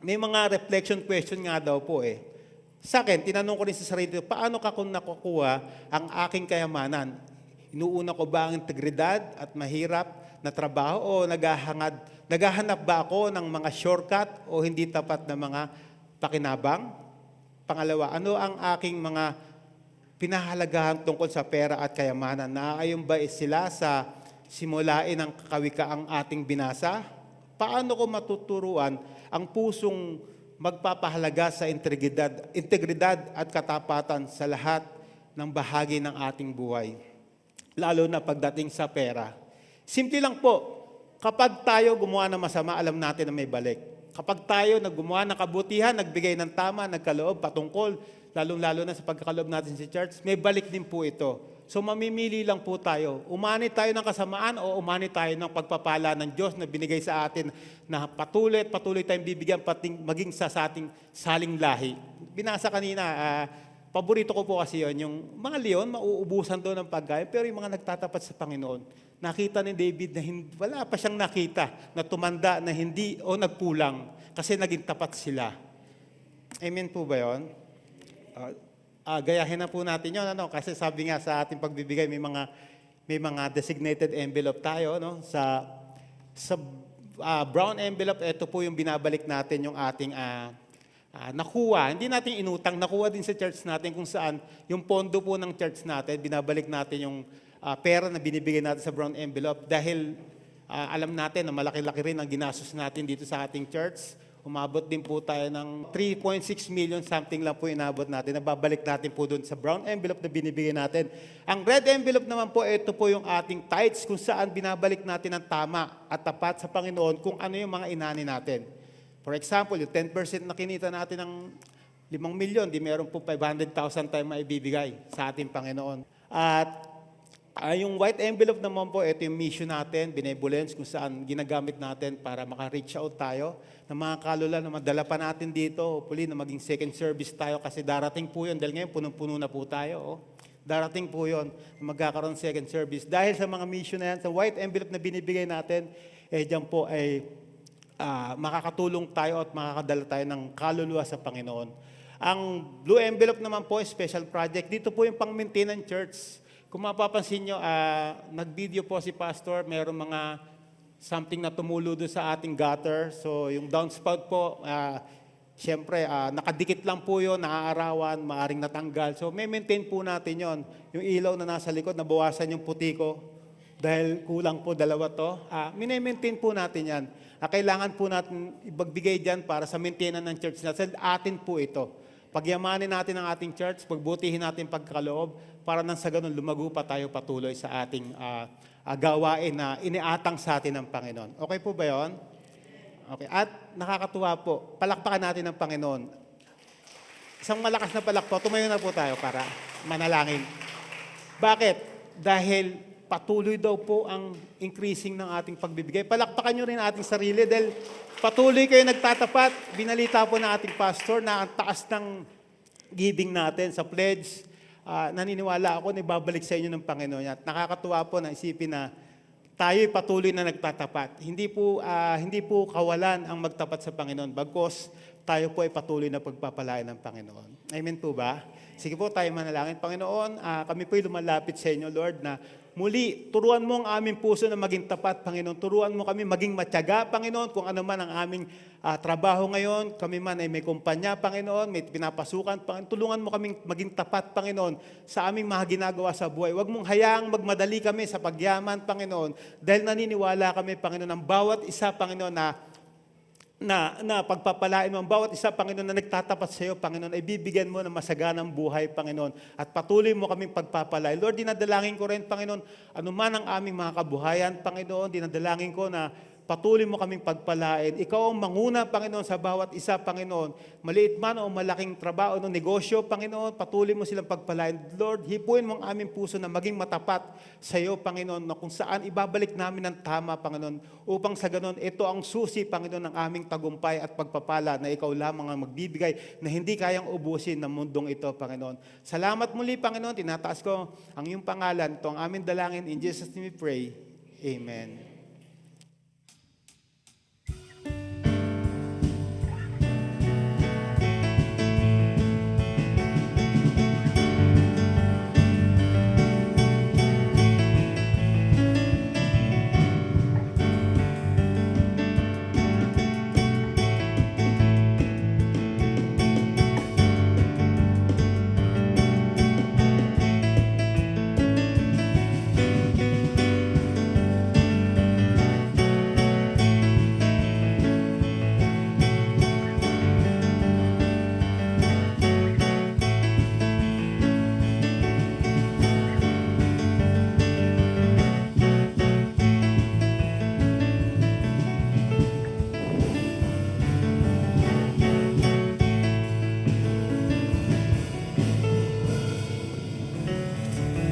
[SPEAKER 4] may mga reflection question nga daw po eh. Sa akin, tinanong ko rin sa sarili, paano ka kung nakukuha ang aking kayamanan? Inuuna ko ba ang integridad at mahirap na trabaho o naghahanap ba ako ng mga shortcut o hindi tapat na mga pakinabang? Pangalawa, ano ang aking mga pinahalagahan tungkol sa pera at kayamanan? Naaayon ba sila sa simulain ng kakawikaang ating binasa? Paano ko matuturuan ang pusong magpapahalaga sa integridad at katapatan sa lahat ng bahagi ng ating buhay? Lalo na pagdating sa pera. Simple lang po, kapag tayo gumawa ng masama, alam natin na may balik. Kapag tayo gumawa ng kabutihan, nagbigay ng tama, nagkaloob, patungkol, lalong-lalo na sa pagkakaloob natin sa church, may balik din po ito. So mamimili lang po tayo. Umani tayo ng kasamaan o umani tayo ng pagpapala ng Diyos na binigay sa atin na patuloy at patuloy tayong bibigyan maging sa ating saling lahi. Binasa kanina, paborito ko po kasi yon, yung mga leon, mauubusan doon ng pagkain, pero yung mga nagtatapat sa Panginoon, nakita ni David na wala pa siyang nakita na tumanda na hindi o nagkulang kasi naging tapat sila. Amen po ba yun? Gayahin na po natin yun, kasi sabi nga sa ating pagbibigay, may mga designated envelope tayo, no? Sa brown envelope, ito po yung binabalik natin yung ating nakuha. Hindi natin inutang, nakuha din sa church natin kung saan yung pondo po ng church natin, binabalik natin yung pera na binibigay natin sa brown envelope dahil alam natin na malaki-laki rin ang ginastos natin dito sa ating church. Umabot din po tayo ng 3.6 million, something lang po inabot natin. Nababalik natin po doon sa brown envelope na binibigay natin. Ang red envelope naman po, ito po yung ating tithes kung saan binabalik natin ang tama at tapat sa Panginoon kung ano yung mga inani natin. For example, yung 10% na kinita natin ng 5 milyon, di meron po 500,000 tayo maibibigay sa ating Panginoon. At yung white envelope naman po, ito yung mission natin, benevolence, kung saan ginagamit natin para maka-reach out tayo ng mga kalula na madala pa natin dito, hopefully na maging second service tayo kasi darating po yun, dahil ngayon punong-puno na po tayo. Oh. Darating po yun, magkakaroon second service. Dahil sa mga mission na yan, sa white envelope na binibigay natin, dyan po ay makakatulong tayo at makakadala tayo ng kaluluwa sa Panginoon. Ang blue envelope naman po, special project. Dito po yung pang-maintain ng church. Kung mapapansin nyo, nag-video po si Pastor, mayroong mga something na tumulo doon sa ating gutter. So yung downspout po, siyempre, nakadikit lang po yun, naaarawan, maaring natanggal. So may maintain po natin yon. Yung ilaw na nasa likod, nabawasan yung puti ko. Dahil kulang po dalawa to. Mine-maintain po natin yan. Kailangan po natin ibagbigay dyan para sa maintenance ng church natin. Atin po ito. Pagyamanin natin ang ating church, pagbutihin natin pagkaloob, para nang sa ganun lumago pa tayo patuloy sa ating gawain na iniatang sa atin ng Panginoon. Okay po ba yun? Okay. At nakakatuwa po, palakpakan natin ng Panginoon. Isang malakas na palakpak, tumayo na po tayo para manalangin. Bakit? Dahil patuloy daw po ang increasing ng ating pagbibigay. Palakpakan nyo rin ating sarili dahil patuloy kayo nagtatapat. Binalita po ng ating pastor na ang taas ng giving natin sa pledge. Naniniwala ako na ibabalik sa inyo ng Panginoon. At nakakatuwa po na isipin na tayo'y patuloy na nagtatapat. Hindi po kawalan ang magtapat sa Panginoon. Bagkus tayo po ay patuloy na pagpapalain ng Panginoon. Amen po ba? Sige po tayo manalangin. Panginoon, kami po'y lumalapit sa inyo, Lord, na Muli, turuan mo ang aming puso na maging tapat, Panginoon. Turuan mo kami maging matyaga, Panginoon, kung ano man ang aming trabaho ngayon. Kami man ay may kumpanya, Panginoon, may pinapasukan, Panginoon. Tulungan mo kaming maging tapat, Panginoon, sa aming mga ginagawa sa buhay. Huwag mong hayaang magmadali kami sa pagyaman, Panginoon, dahil naniniwala kami, Panginoon, ang bawat isa, Panginoon, na pagpapalain mo ang bawat isa, Panginoon, na nagtatapat sa iyo, Panginoon, ay bibigyan mo ng masaganang buhay, Panginoon, at patuloy mo kaming pagpapalain. Lord, dinadalangin ko rin, Panginoon, anuman ang aming mga kabuhayan, Panginoon, dinadalangin ko na patuloy mo kaming pagpalain. Ikaw ang manguna, Panginoon, sa bawat isa, Panginoon. Maliit man o malaking trabaho o negosyo, Panginoon, patuloy mo silang pagpalain. Lord, hipuin mo ang aming puso na maging matapat sa iyo, Panginoon, na kung saan ibabalik namin ang tama, Panginoon, upang sa ganon, ito ang susi, Panginoon, ng aming tagumpay at pagpapala na ikaw lamang ang magbibigay na hindi kayang ubusin ng mundong ito, Panginoon. Salamat muli, Panginoon. Tinataas ko ang iyong pangalan. Ito ang aming dalangin. In Jesus' name we pray. Amen.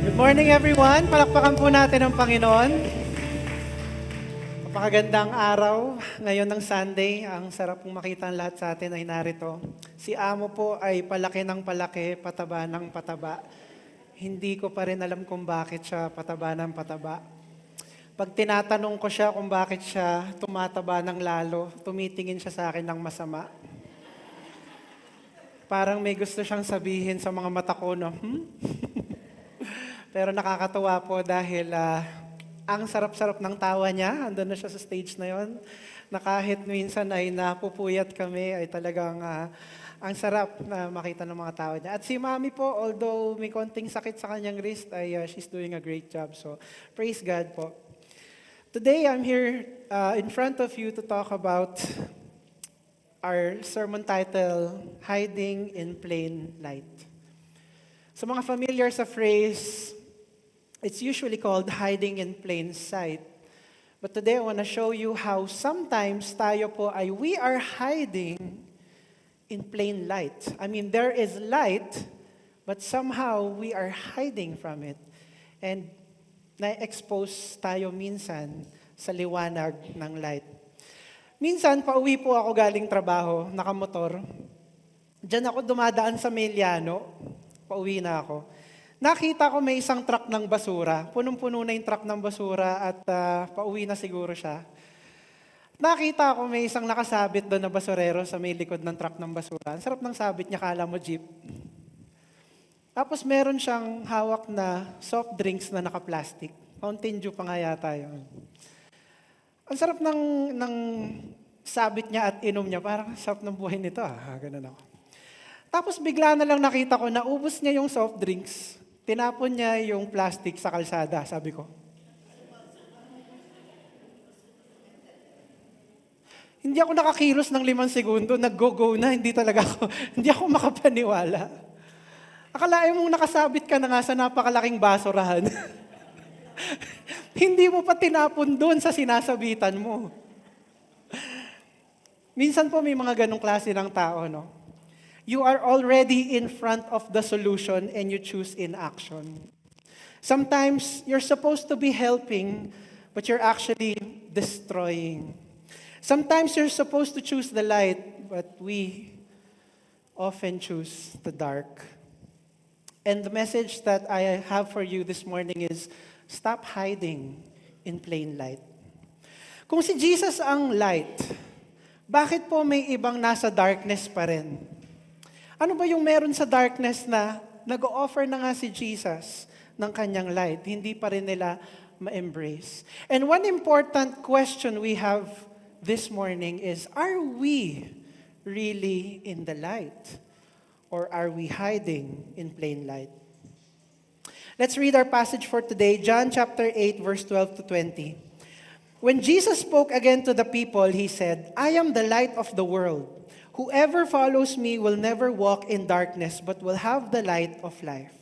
[SPEAKER 5] Good morning everyone. Palakpakan po natin ang Panginoon. Napakagandang araw ngayon ng Sunday. Ang sarap pong makita ang lahat sa atin ay narito. Si Amo po ay palaki ng palaki, pataba ng pataba. Hindi ko pa rin alam kung bakit siya pataba ng pataba. Pag tinatanong ko siya kung bakit siya tumataba ng lalo, tumitingin siya sa akin ng masama. Parang may gusto siyang sabihin sa mga mata ko, no? Pero nakakatuwa po dahil ang sarap-sarap ng tawa niya. Andun na siya sa stage na yon. Na kahit minsan ay napupuyat kami, ay talagang ang sarap na makita ng mga tawa niya. At si Mami po, although may konting sakit sa kanyang wrist, ay she's doing a great job. So, praise God po. Today, I'm here in front of you to talk about our sermon title, Hiding in Plain Light. Sa mga familiar sa phrase, it's usually called hiding in plain sight. But today I want to show you how sometimes tayo po ay we are hiding in plain light. I mean, there is light, but somehow we are hiding from it. And na-expose tayo minsan sa liwanag ng light. Minsan, pauwi po ako galing trabaho, nakamotor. Diyan ako dumadaan sa Meliano, pauwi na ako. Nakita ko may isang truck ng basura. Punong-puno na yung truck ng basura at pauwi na siguro siya. Nakita ko may isang nakasabit doon na basurero sa may likod ng truck ng basura. Ang sarap ng sabit niya, kala mo jeep. Tapos meron siyang hawak na soft drinks na naka-plastic. Mountain Dew pa nga yata yun. Ang sarap ng sabit niya at inom niya. Parang sarap ng buhay nito. Ganun ako. Tapos bigla na lang nakita ko na ubos niya yung soft drinks. Tinapon niya yung plastic sa kalsada, sabi ko. Hindi ako nakakilos ng 5 segundo, nag-go-go na, hindi ako makapaniwala. Akalain mong nakasabit ka na nga sa napakalaking basurahan. Hindi mo pa tinapon doon sa sinasabitan mo. Minsan po may mga ganong klase ng tao, no? You are already in front of the solution and you choose inaction. Sometimes you're supposed to be helping, but you're actually destroying. Sometimes you're supposed to choose the light, but we often choose the dark. And the message that I have for you this morning is, stop hiding in plain light. Kung si Jesus ang light, bakit po may ibang nasa darkness pa rin? Ano ba yung meron sa darkness na nag-o-offer na nga si Jesus ng kanyang light. Hindi pa rin nila ma-embrace. And one important question we have this morning is, are we really in the light? Or are we hiding in plain light? Let's read our passage for today, John chapter 8, verse 12 to 20. When Jesus spoke again to the people, he said, I am the light of the world. Whoever follows me will never walk in darkness, but will have the light of life.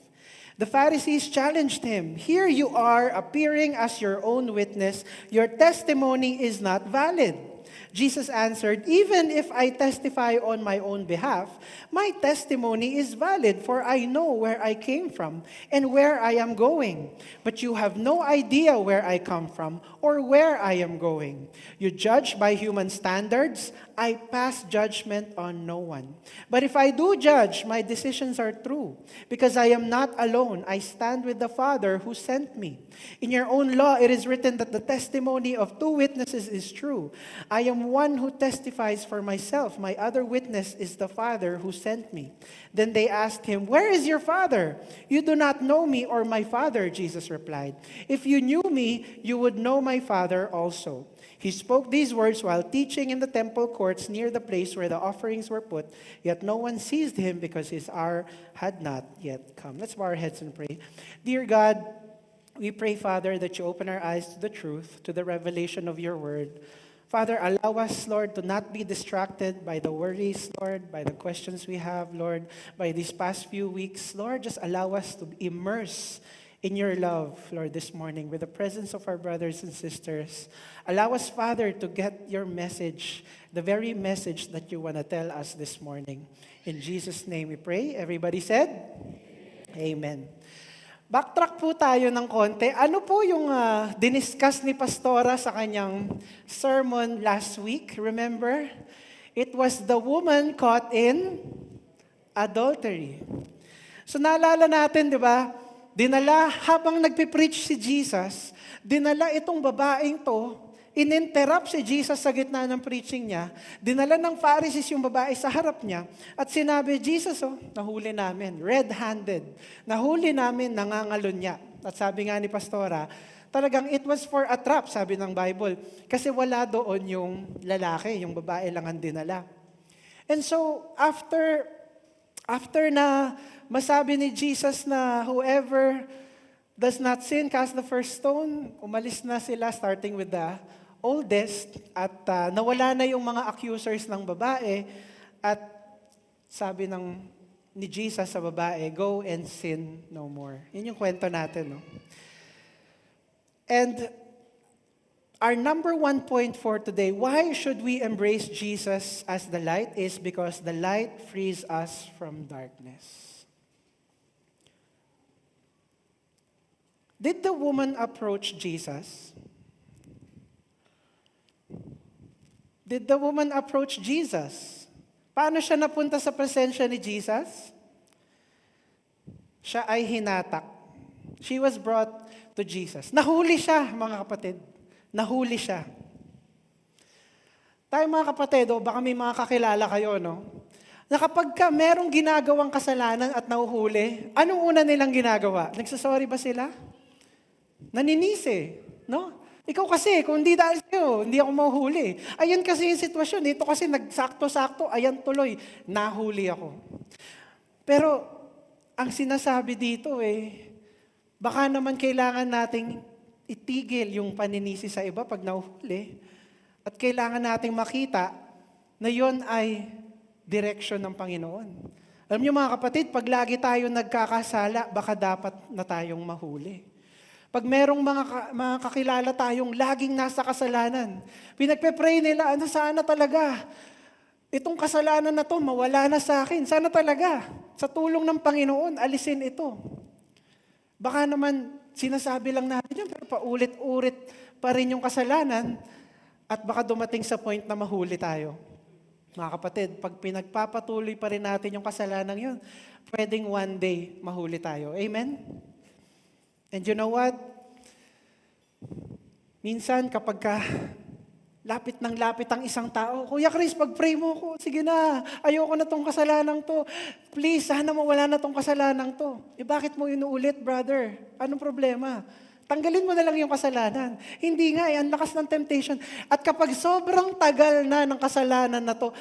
[SPEAKER 5] The Pharisees challenged him, here you are appearing as your own witness. Your testimony is not valid. Jesus answered, even if I testify on my own behalf, my testimony is valid, for I know where I came from and where I am going. But you have no idea where I come from or where I am going. You judge by human standards. I pass judgment on no one. But if I do judge, my decisions are true, because I am not alone. I stand with the Father who sent me. In your own law, it is written that the testimony of two witnesses is true. I am one who testifies for myself. My other witness is the Father who sent me. Then they asked him, where is your Father? You do not know me or my Father, Jesus replied. If you knew me, you would know my Father also. He spoke these words while teaching in the temple courts near the place where the offerings were put, yet no one seized him because his hour had not yet come. Let's bow our heads and pray. Dear God, we pray, Father, that you open our eyes to the truth, to the revelation of your word. Father, allow us, Lord, to not be distracted by the worries, Lord, by the questions we have, Lord, by these past few weeks. Lord, just allow us to immerse in your love, Lord, this morning with the presence of our brothers and sisters. Allow us, Father, to get your message, the very message that you want to tell us this morning. In Jesus' name we pray. Everybody said? Amen. Backtrack po tayo ng konti. Ano po yung diniscuss ni Pastora sa kanyang sermon last week? Remember? It was the woman caught in adultery. So naalala natin, di ba? Dinala, habang nagpipreach si Jesus, dinala itong babaeng to, ininterrupt si Jesus sa gitna ng preaching niya, dinala ng Pharisees yung babae sa harap niya, at sinabi, Jesus, nahuli namin, red-handed, nahuli namin, nangangalon niya. At sabi nga ni Pastora, talagang it was for a trap, sabi ng Bible, kasi wala doon yung lalaki, yung babae lang ang dinala. And so, after na masabi ni Jesus na whoever does not sin, cast the first stone, umalis na sila starting with the oldest at nawala na yung mga accusers ng babae at sabi ni Jesus sa babae, go and sin no more. Yun yung kwento natin, no? And our number one point for today, why should we embrace Jesus as the light, is because the light frees us from darkness. Did the woman approach Jesus? Did the woman approach Jesus? Paano siya napunta sa presensya ni Jesus? Siya ay hinatak. She was brought to Jesus. Nahuli siya, mga kapatid. Nahuli siya. Tayo mga kapatid, baka may mga kakilala kayo, no? Na kapag merong ginagawang kasalanan at nahuhuli, anong una nilang ginagawa? Nagsasorry ba sila? Naninisi, no? Ikaw kasi, kung hindi dahil sa'yo, hindi ako mahuhuli. Ayan kasi yung sitwasyon. Dito kasi nagsakto-sakto, ayan tuloy, nahuli ako. Pero, ang sinasabi dito baka naman kailangan nating itigil yung paninisi sa iba pag nahuhuli. At kailangan nating makita na yon ay direksyon ng Panginoon. Alam niyo mga kapatid, pag lagi tayo nagkakasala, baka dapat na tayong mahuli. Pag merong mga kakilala tayong laging nasa kasalanan, pinagpe-pray nila, sana talaga, itong kasalanan na to, mawala na sa akin. Sana talaga, sa tulong ng Panginoon, alisin ito. Baka naman, sinasabi lang natin yun, pero paulit-ulit pa rin yung kasalanan, at baka dumating sa point na mahuli tayo. Mga kapatid, pag pinagpapatuloy pa rin natin yung kasalanan yun, pwedeng one day mahuli tayo. Amen? And you know what? Minsan kapag Lapit ng lapit ang isang tao. Kuya Chris, pag-pray mo ko. Sige na, ayoko na tong kasalanang to. Please, sana mawala na tong kasalanang to. Bakit mo inuulit, brother? Anong problema? Tanggalin mo na lang yung kasalanan. Hindi nga, ang lakas ng temptation. At kapag sobrang tagal na ng kasalanan na to,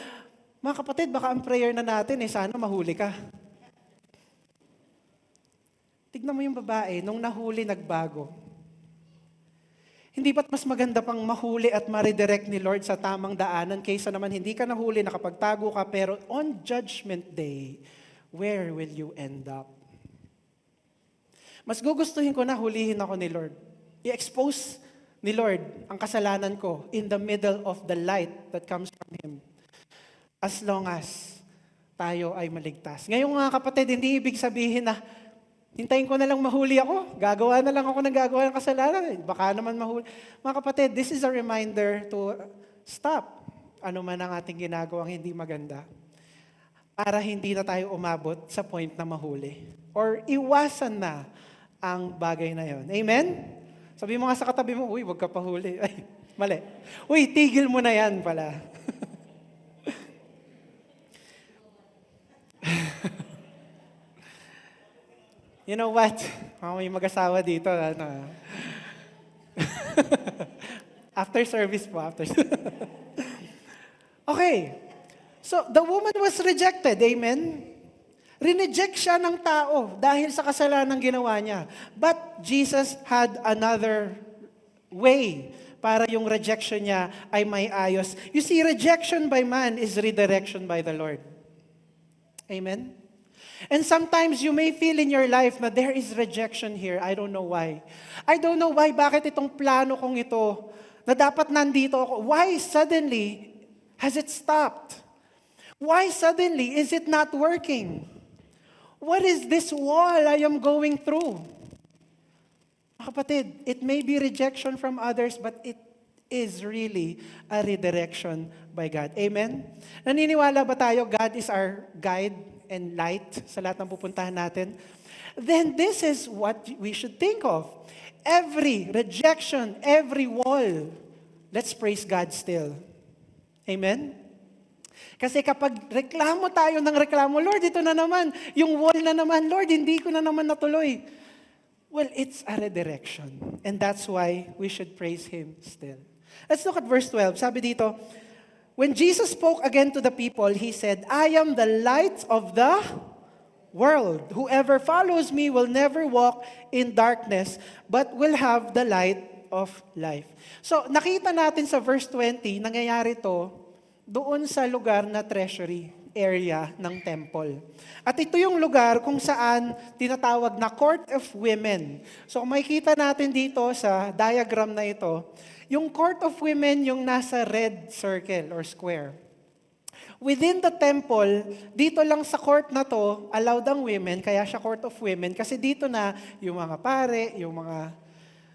[SPEAKER 5] mga kapatid, baka ang prayer na natin, sana mahuli ka. Tignan mo yung babae, nung nahuli, nagbago. Hindi ba't mas maganda pang mahuli at ma-redirect ni Lord sa tamang daanan kaysa naman hindi ka nahuli, nakapagtago ka, pero on Judgment Day, where will you end up? Mas gugustuhin ko na hulihin ako ni Lord. I-expose ni Lord ang kasalanan ko in the middle of the light that comes from Him. As long as tayo ay maligtas. Ngayon mga kapatid, hindi ibig sabihin na hintayin ko na lang mahuli ako. Gagawa na lang ako ng gagawa ng kasalanan. Baka naman mahuli. Mga kapatid, this is a reminder to stop ano man ang ating ginagawang hindi maganda para hindi na tayo umabot sa point na mahuli. Or iwasan na ang bagay na yon. Amen? Sabi mo nga sa katabi mo, uy, wag ka pa huli. Ay, mali. Uy, tigil mo na yan pala. You know what? May mag-asawa dito. After service po. Okay. So, the woman was rejected. Amen? Rineject siya ng tao dahil sa kasalanan ginawa niya. But Jesus had another way para yung rejection niya ay may ayos. You see, rejection by man is redirection by the Lord. Amen? And sometimes you may feel in your life na there is rejection here. I don't know why. I don't know why, bakit itong plano kong ito, na dapat nandito ako, why suddenly has it stopped? Why suddenly is it not working? What is this wall I am going through? Kapatid, it may be rejection from others, but it is really a redirection by God. Amen? Naniniwala ba tayo God is our guide and light sa lahat ng pupuntahan natin? Then this is what we should think of. Every rejection, every wall, let's praise God still. Amen? Kasi kapag reklamo tayo ng reklamo, Lord, ito na naman, yung wall na naman, Lord, hindi ko na naman natuloy. Well, it's a redirection. And that's why we should praise Him still. Let's look at verse 12. Sabi dito, when Jesus spoke again to the people, He said, I am the light of the world. Whoever follows me will never walk in darkness, but will have the light of life. So, nakita natin sa verse 20, nangyayari to doon sa lugar na treasury area ng temple. At ito yung lugar kung saan tinatawag na Court of Women. So, kung makikita natin dito sa diagram na ito, yung Court of Women yung nasa red circle or square. Within the temple, dito lang sa court na to, allowed ang women, kaya siya Court of Women, kasi dito na yung mga pare, yung mga...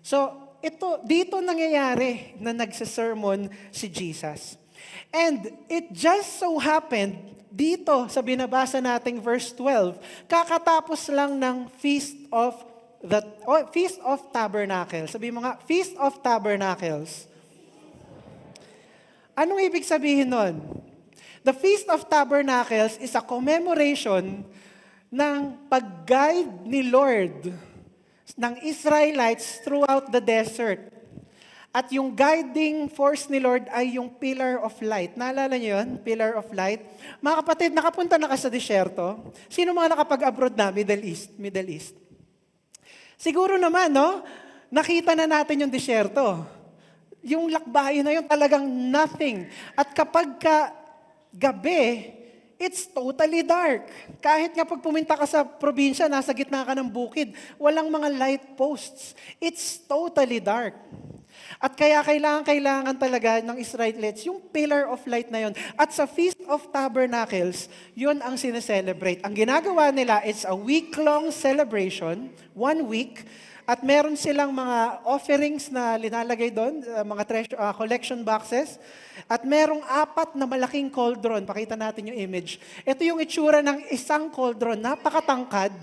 [SPEAKER 5] So, dito nangyayari na nagsisermon si Jesus. And it just so happened, dito sa binabasa nating verse 12, kakatapos lang ng Feast of Tabernacles. Sabi mo nga, Feast of Tabernacles. Anong ibig sabihin nun? The Feast of Tabernacles is a commemoration ng pag-guide ni Lord ng Israelites throughout the desert. At yung guiding force ni Lord ay yung pillar of light. Naalala niyo yun? Pillar of light. Mga kapatid, nakapunta na ka sa disyerto? Sino mga nakapag-abroad na? Middle East. Siguro naman, no? Nakita na natin yung disyerto. Yung lakbayin na yun, talagang nothing. At kapag gabi, it's totally dark. Kahit nga pag pumunta ka sa probinsya, nasa gitna ka ng bukid, walang mga light posts. It's totally dark. At kaya kailangan talaga ng Israelites yung pillar of light na yun. At sa Feast of Tabernacles, yun ang sineselebrate. Ang ginagawa nila is a week-long celebration, 1 week, at meron silang mga offerings na linalagay doon, mga collection boxes, at merong 4 na malaking cauldron. Pakita natin yung image. Ito yung itsura ng isang cauldron, napakatangkad.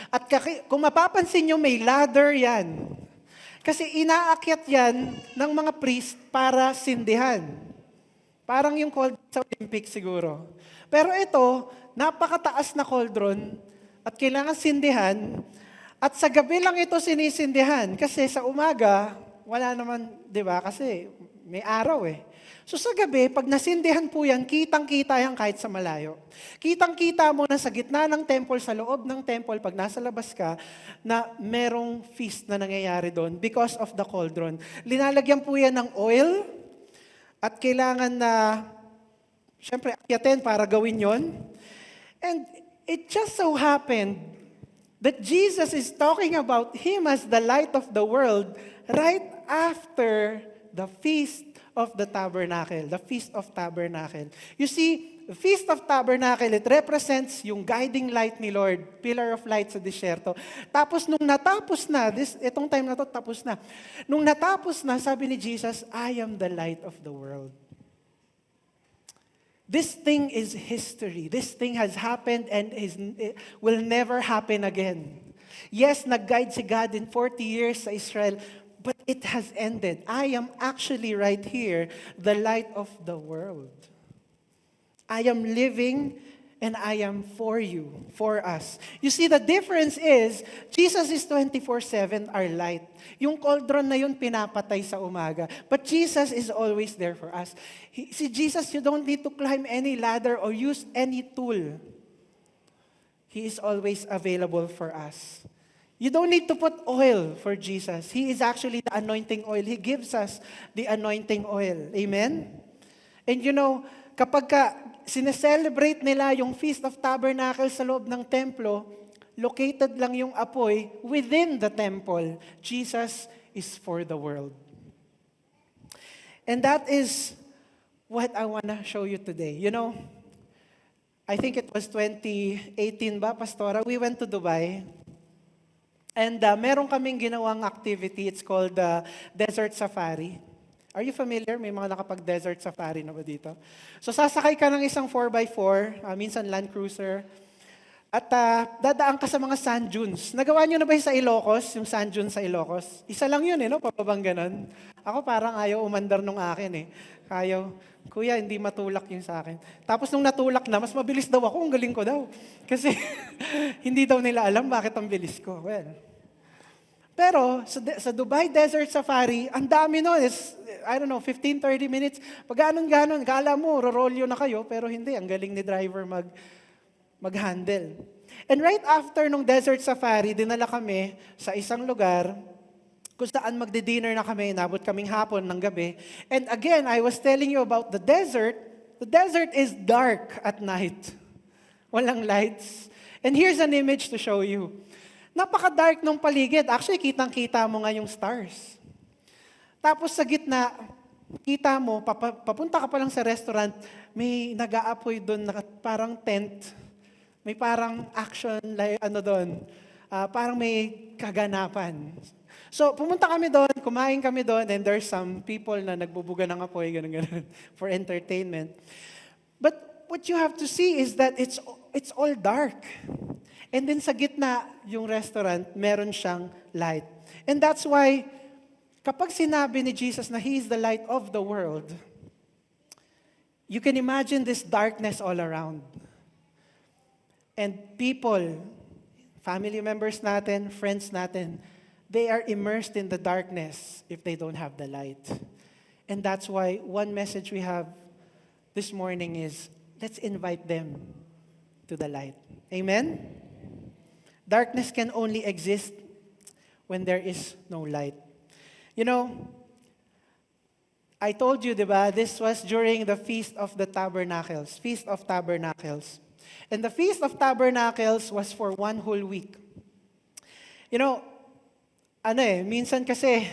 [SPEAKER 5] At kung mapapansin nyo, may ladder yan. Kasi inaakyat yan ng mga priest para sindihan. Parang yung cauldron sa Olympics siguro. Pero ito, napakataas na cauldron at kailangan sindihan. At sa gabi lang ito sinisindihan. Kasi sa umaga, wala naman, di ba? Kasi may araw eh. So sa gabi, pag nasindihan po yan, kitang-kita yan kahit sa malayo. Kitang-kita mo na sa gitna ng temple, sa loob ng temple, pag nasa labas ka, na merong feast na nangyayari doon because of the cauldron. Linalagyan po yan ng oil at kailangan na, syempre, akyatin para gawin yon. And it just so happened that Jesus is talking about Him as the light of the world right after the Feast of the Tabernacle, the Feast of Tabernacle. You see, the Feast of Tabernacle, it represents yung guiding light ni Lord, pillar of light sa disyerto. Tapos nung natapos na, itong time na to tapos na. Nung natapos na, sabi ni Jesus, I am the light of the world. This thing is history. This thing has happened and will never happen again. Yes, nag-guide si God in 40 years sa Israel, but it has ended. I am actually right here, the light of the world. I am living and I am for you, for us. You see, the difference is, Jesus is 24/7 our light. Yung cauldron na yun pinapatay sa umaga. But Jesus is always there for us. Si Jesus, you don't need to climb any ladder or use any tool. He is always available for us. You don't need to put oil for Jesus. He is actually the anointing oil. He gives us the anointing oil. Amen? And you know, kapag sineselebrate nila yung Feast of Tabernacles sa loob ng templo, located lang yung apoy within the temple. Jesus is for the world. And that is what I want to show you today. You know, I think it was 2018 ba, Pastora? We went to Dubai. And meron kaming ginawang activity. It's called Desert Safari. Are you familiar? May mga nakapag-desert safari na ba dito? So sasakay ka ng isang 4x4, minsan Land Cruiser, at dadaan ka sa mga sand dunes. Nagawa nyo na ba yung sa Ilocos, yung sand dunes sa Ilocos? Isa lang yun, no? Pababang ganun. Ako parang ayaw umandar nung akin, eh. Ayaw, kuya, hindi matulak yung sa akin. Tapos nung natulak na, mas mabilis daw ako, ang galing ko daw. Kasi hindi daw nila alam bakit ang bilis ko. Well, pero sa Dubai Desert Safari, ang dami nun. Is, I don't know, 15-30 minutes. Pag ganon, kala mo, rorolyo na kayo, pero hindi. Ang galing ni driver mag-handle. And right after nung Desert Safari, dinala kami sa isang lugar kung saan magdi-dinner na kami, nabot kaming hapon ng gabi. And again, I was telling you about the desert. The desert is dark at night. Walang lights. And here's an image to show you. Napaka-dark ng paligid. Actually, kitang-kita mo nga yung stars. Tapos sa gitna, kita mo, papunta ka pa lang sa restaurant, may nag-aapoy doon na parang tent. May parang action, doon. Parang may kaganapan. So, pumunta kami doon, kumain kami doon, and there's some people na nagbubuga ng apoy, ganun, for entertainment. But what you have to see is that it's all dark. And then sa gitna, yung restaurant, meron siyang light. And that's why, kapag sinabi ni Jesus na He is the light of the world, you can imagine this darkness all around. And people, family members natin, friends natin, they are immersed in the darkness if they don't have the light. And that's why one message we have this morning is, let's invite them to the light. Amen? Darkness can only exist when there is no light. You know, I told you, diba, this was during the Feast of the Tabernacles, Feast of Tabernacles. And the Feast of Tabernacles was for 1 whole week. You know, minsan kasi,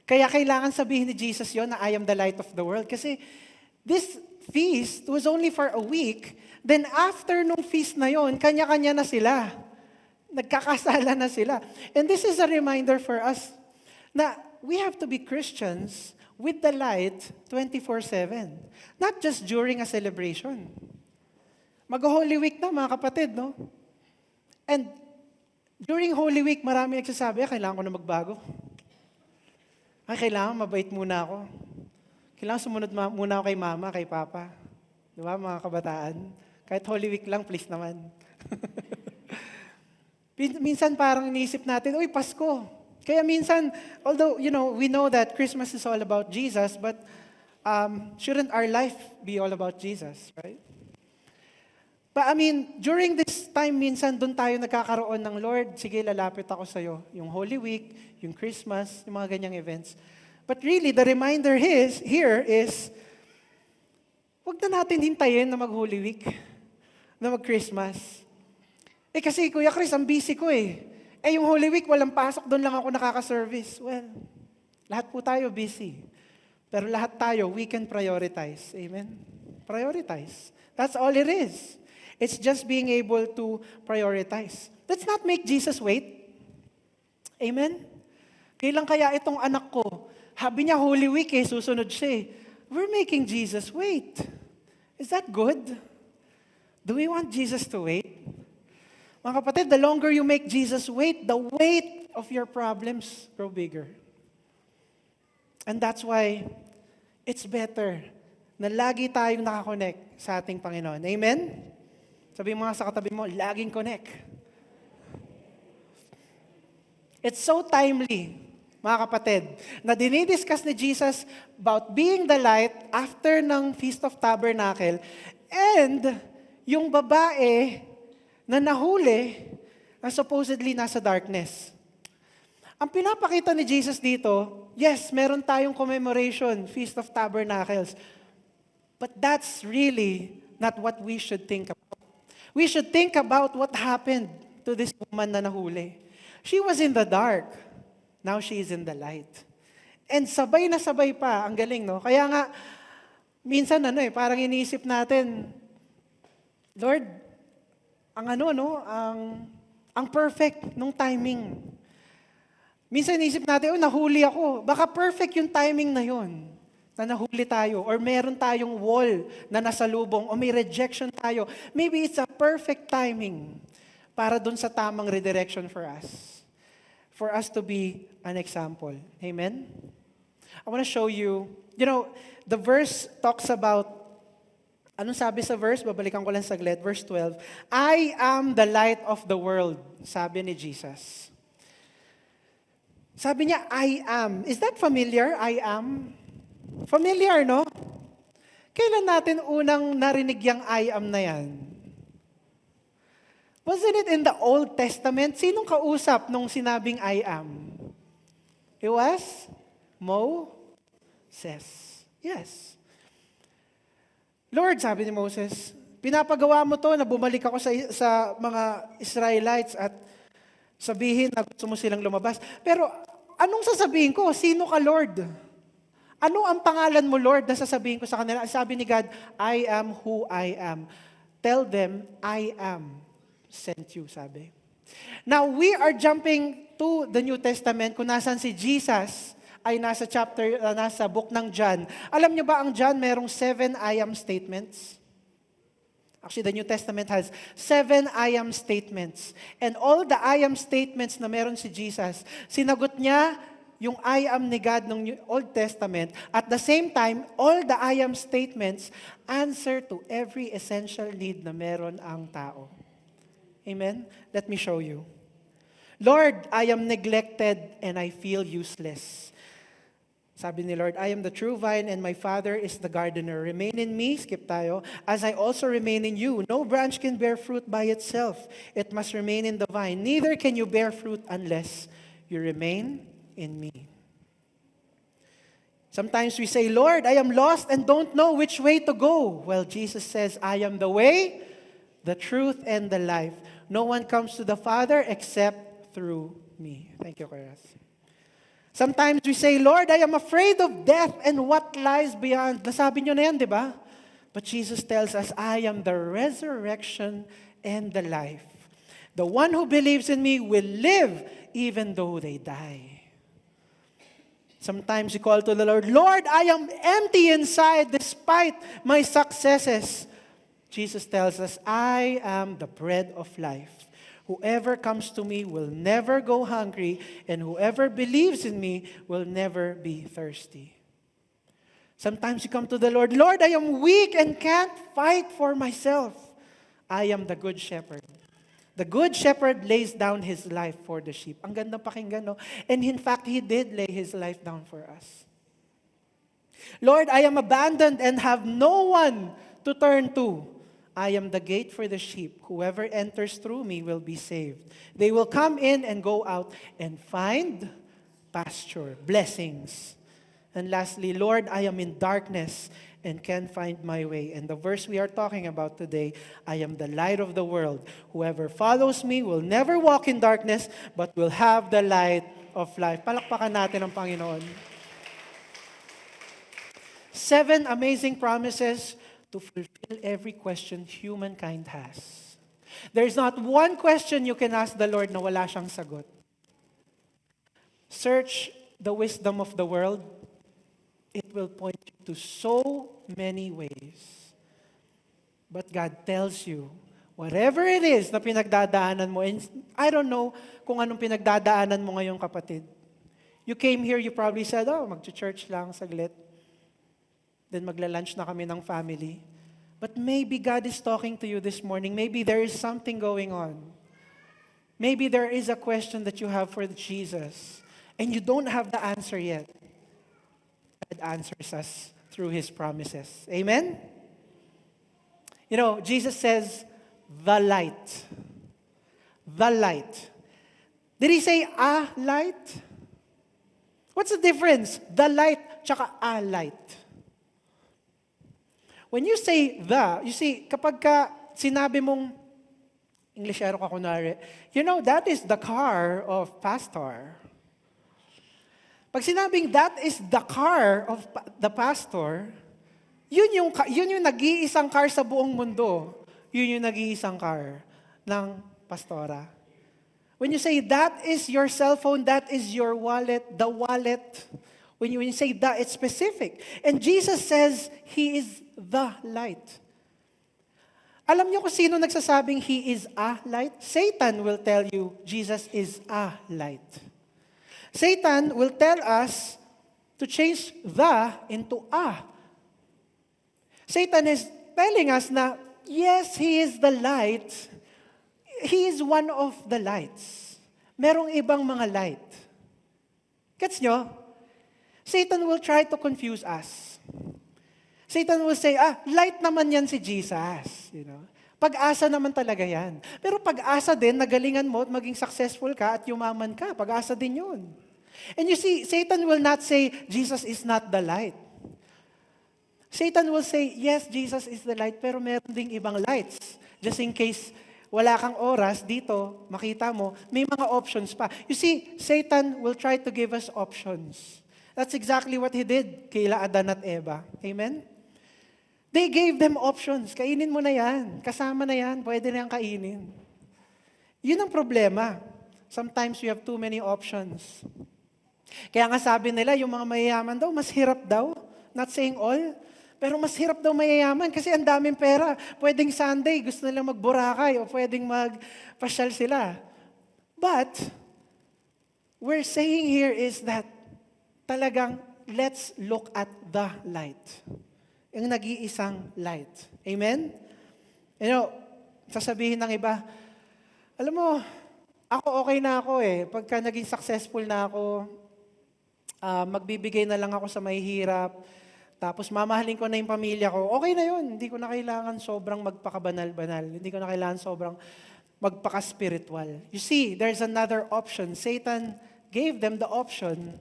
[SPEAKER 5] kaya kailangan sabihin ni Jesus yon na I am the light of the world. Kasi this feast was only for a week. Then after nung feast na yon, kanya-kanya na sila. Nagkakasala na sila. And this is a reminder for us na we have to be Christians with the light 24/7. Not just during a celebration. Mag-Holy Week na, mga kapatid, no? And during Holy Week, marami nagsasabi, kailangan ko na magbago. Ay, kailangan mabait muna ako. Kailangan sumunod muna ako kay mama, kay papa. Di ba, mga kabataan? Kahit Holy Week lang, please naman. Minsan parang iniisip natin, uy, Pasko. Kaya minsan, although, we know that Christmas is all about Jesus, but shouldn't our life be all about Jesus, right? But during this time, minsan doon tayo nagkakaroon ng Lord, sige, lalapit ako sa'yo. Yung Holy Week, yung Christmas, yung mga ganyang events. But really, the reminder here is, huwag na natin hintayin na mag-Holy Week, na mag-Christmas. Kasi Kuya Chris, ang busy ko eh. Yung Holy Week, walang pasok, doon lang ako nakaka-service. Well, lahat po tayo busy. Pero lahat tayo, we can prioritize. Amen? Prioritize. That's all it is. It's just being able to prioritize. Let's not make Jesus wait. Amen? Kailan kaya itong anak ko, habi niya Holy Week susunod siya eh. We're making Jesus wait. Is that good? Do we want Jesus to wait? Mga kapatid, the longer you make Jesus wait, the weight of your problems grow bigger. And that's why it's better na lagi tayong nakakonect sa ating Panginoon. Amen? Sabi mo nga sa katabi mo, laging connect. It's so timely, mga kapatid, na dinidiscuss ni Jesus about being the light after ng Feast of Tabernacle and yung babae na nahuli na supposedly nasa darkness. Ang pinapakita ni Jesus dito, yes, meron tayong commemoration, Feast of Tabernacles, but that's really not what we should think about. We should think about what happened to this woman na nahuli. She was in the dark. Now she is in the light. And sabay na sabay pa. Ang galing, no? Kaya nga, minsan parang iniisip natin, Lord, ang perfect nung timing. Minsan iniisip natin, nahuli ako. Baka perfect yung timing na yon. Na nahuli tayo, or meron tayong wall na nasalubong, o may rejection tayo. Maybe it's a perfect timing para dun sa tamang redirection for us to be an example. Amen? I want to show you, the verse talks about, anong sabi sa verse? Babalikan ko lang saglit, verse 12. I am the light of the world, sabi ni Jesus. Sabi niya, I am. Is that familiar? I am. Familiar, no? Kailan natin unang narinig yung I am na yan? Wasn't it in the Old Testament? Sinong kausap nung sinabing I am? It was Moses. Yes. Lord, sabi ni Moses, pinapagawa mo to na bumalik ako sa mga Israelites at sabihin na gusto mo silang lumabas. Pero anong sasabihin ko? Sino ka, Lord? Ano ang pangalan mo, Lord, na sasabihin ko sa kanila? Sabi ni God, I am who I am. Tell them, I am sent you, sabi. Now, we are jumping to the New Testament kung nasan si Jesus ay nasa book ng John. Alam niyo ba ang John merong 7 I am statements? Actually, the New Testament has 7 I am statements. And all the I am statements na meron si Jesus, sinagot niya yung I am ni God ng Old Testament. At the same time, all the I am statements answer to every essential need na meron ang tao. Amen? Let me show you. Lord, I am neglected and I feel useless. Sabi ni Lord, I am the true vine and my Father is the gardener. Remain in me, skip tayo, as I also remain in you. No branch can bear fruit by itself. It must remain in the vine. Neither can you bear fruit unless you remain in me. Sometimes we say, Lord, I am lost and don't know which way to go. Well, Jesus says, I am the way, the truth, and the life. No one comes to the Father except through me. Thank you, Kuya. Sometimes we say, Lord, I am afraid of death and what lies beyond. Nasabi nyo na yan, di ba? But Jesus tells us, I am the resurrection and the life. The one who believes in me will live even though they die. Sometimes we call to the Lord, Lord, I am empty inside despite my successes. Jesus tells us, I am the bread of life. Whoever comes to me will never go hungry, and whoever believes in me will never be thirsty. Sometimes you come to the Lord, Lord, I am weak and can't fight for myself. I am the good shepherd. The good shepherd lays down his life for the sheep. Ang ganda pakinggan, no? And in fact, he did lay his life down for us. Lord, I am abandoned and have no one to turn to. I am the gate for the sheep. Whoever enters through me will be saved. They will come in and go out and find pasture, blessings. And lastly, Lord, I am in darkness and can't find my way. And the verse we are talking about today, I am the light of the world. Whoever follows me will never walk in darkness, but will have the light of life. Palakpakan natin ang Panginoon. 7 amazing promises to fulfill every question humankind has. There's not one question you can ask the Lord na wala siyang sagot. Search the wisdom of the world. It will point you to so many ways. But God tells you, whatever it is na pinagdadaanan mo, and I don't know kung anong pinagdadaanan mo ngayong kapatid. You came here, you probably said, mag-church lang saglit. Then magla-lunch na kami ng family. But maybe God is talking to you this morning. Maybe there is something going on. Maybe there is a question that you have for Jesus, and you don't have the answer yet. God answers us through His promises. Amen? You know, Jesus says, the light. The light. Did He say a light? What's the difference? The light tsaka a light. When you say the, you see, kapag ka sinabi mong, Englishero ka kunwari, you know, that is the car of pastor. Pag sinabing that is the car of the pastor, yun yung nag-iisang car sa buong mundo. Yun yung nag-iisang car ng pastora. When you say that is your cell phone, that is your wallet, the wallet. When you say that, it's specific. And Jesus says He is the light. Alam niyo kung sino nagsasabing He is a light? Satan will tell you Jesus is a light. Satan will tell us to change the into a. Satan is telling us na, yes, He is the light. He is one of the lights. Merong ibang mga light. Gets nyo? Satan will try to confuse us. Satan will say, light naman yan si Jesus. You know? Pag-asa naman talaga yan. Pero pag-asa din, nagalingan mo at maging successful ka at yumaman ka. Pag-asa din yun. And you see, Satan will not say, Jesus is not the light. Satan will say, yes, Jesus is the light, pero meron ding ibang lights. Just in case wala kang oras dito, makita mo, may mga options pa. You see, Satan will try to give us options. That's exactly what he did kila Adan at Eva. Amen? They gave them options. Kainin mo na yan. Kasama na yan. Pwede na yan kainin. Yun ang problema. Sometimes we have too many options. Kaya nga sabi nila, yung mga mayayaman daw, mas hirap daw. Not saying all. Pero mas hirap daw mayayaman kasi ang daming pera. Pwedeng Sunday, gusto nila mag-Boracay o pwedeng magpasyal sila. But, we're saying here is that talagang let's look at the light. Yung nag-iisang light. Amen? You know, sasabihin ng iba, alam mo, ako okay na ako eh. Pagka naging successful na ako, magbibigay na lang ako sa mahihirap, tapos mamahalin ko na yung pamilya ko, okay na yun. Hindi ko na kailangan sobrang magpakabanal-banal. Hindi ko na kailangan sobrang magpaka-spiritual. You see, there's another option. Satan gave them the option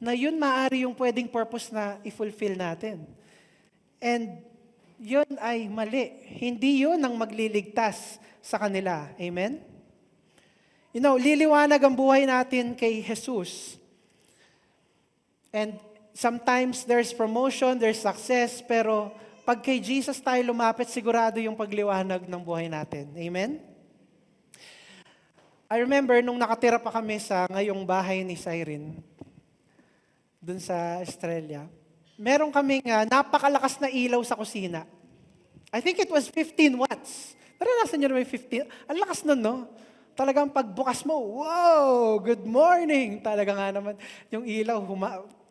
[SPEAKER 5] na yun maaari yung pwedeng purpose na i-fulfill natin. And yun ay mali. Hindi yun ang magliligtas sa kanila. Amen? You know, liliwanag ang buhay natin kay Jesus. And sometimes there's promotion, there's success, pero pag kay Jesus tayo lumapit, sigurado yung pagliwanag ng buhay natin. Amen? I remember nung nakatira pa kami sa ngayong bahay ni Cyrene, dun sa Australia, meron kaming napakalakas na ilaw sa kusina. I think it was 15 watts. Naranasan nyo na may 15? Ang lakas nun, no? Talagang pagbukas mo, wow, good morning. Talaga nga naman, yung ilaw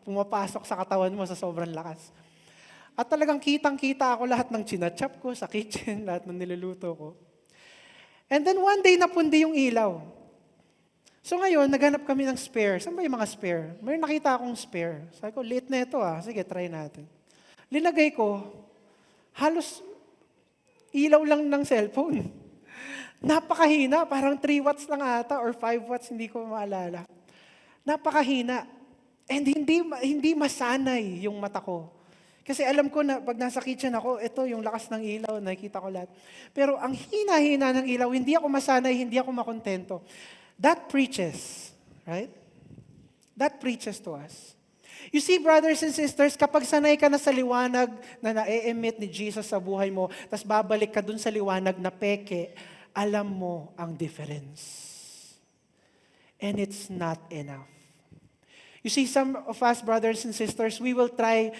[SPEAKER 5] pumapasok sa katawan mo sa sobrang lakas. At talagang kitang-kita ako lahat ng chinachap ko sa kitchen, lahat ng niluluto ko. And then one day, napundi yung ilaw. So ngayon, naghanap kami ng spare. Saan ba yung mga spare? May nakita akong spare. Sabi ko, late na ito ah. Sige, try natin. Linagay ko, halos ilaw lang ng cellphone. Napakahina, parang 3 watts lang ata or 5 watts, hindi ko maalala. Napakahina. And hindi masanay yung mata ko. Kasi alam ko na pag nasa kitchen ako, ito yung lakas ng ilaw, nakikita ko lahat. Pero ang hina-hina ng ilaw, hindi ako masanay, hindi ako makontento. That preaches, right? That preaches to us. You see, brothers and sisters, kapag sanay ka na sa liwanag na na-emit ni Jesus sa buhay mo, tapos babalik ka dun sa liwanag na peke, alam mo ang difference. And it's not enough. You see, some of us, brothers and sisters, we will try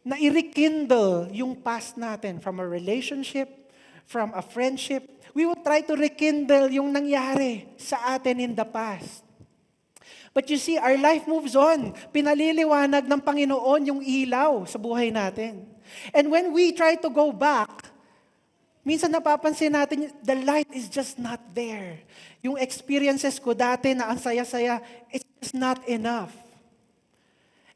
[SPEAKER 5] na i-rekindle yung past natin from a relationship, from a friendship. We will try to rekindle yung nangyari sa atin in the past. But you see, our life moves on. Pinaliliwanag ng Panginoon yung ilaw sa buhay natin. And when we try to go back, minsan napapansin natin, the light is just not there. Yung experiences ko dati na ang saya-saya, it's just not enough.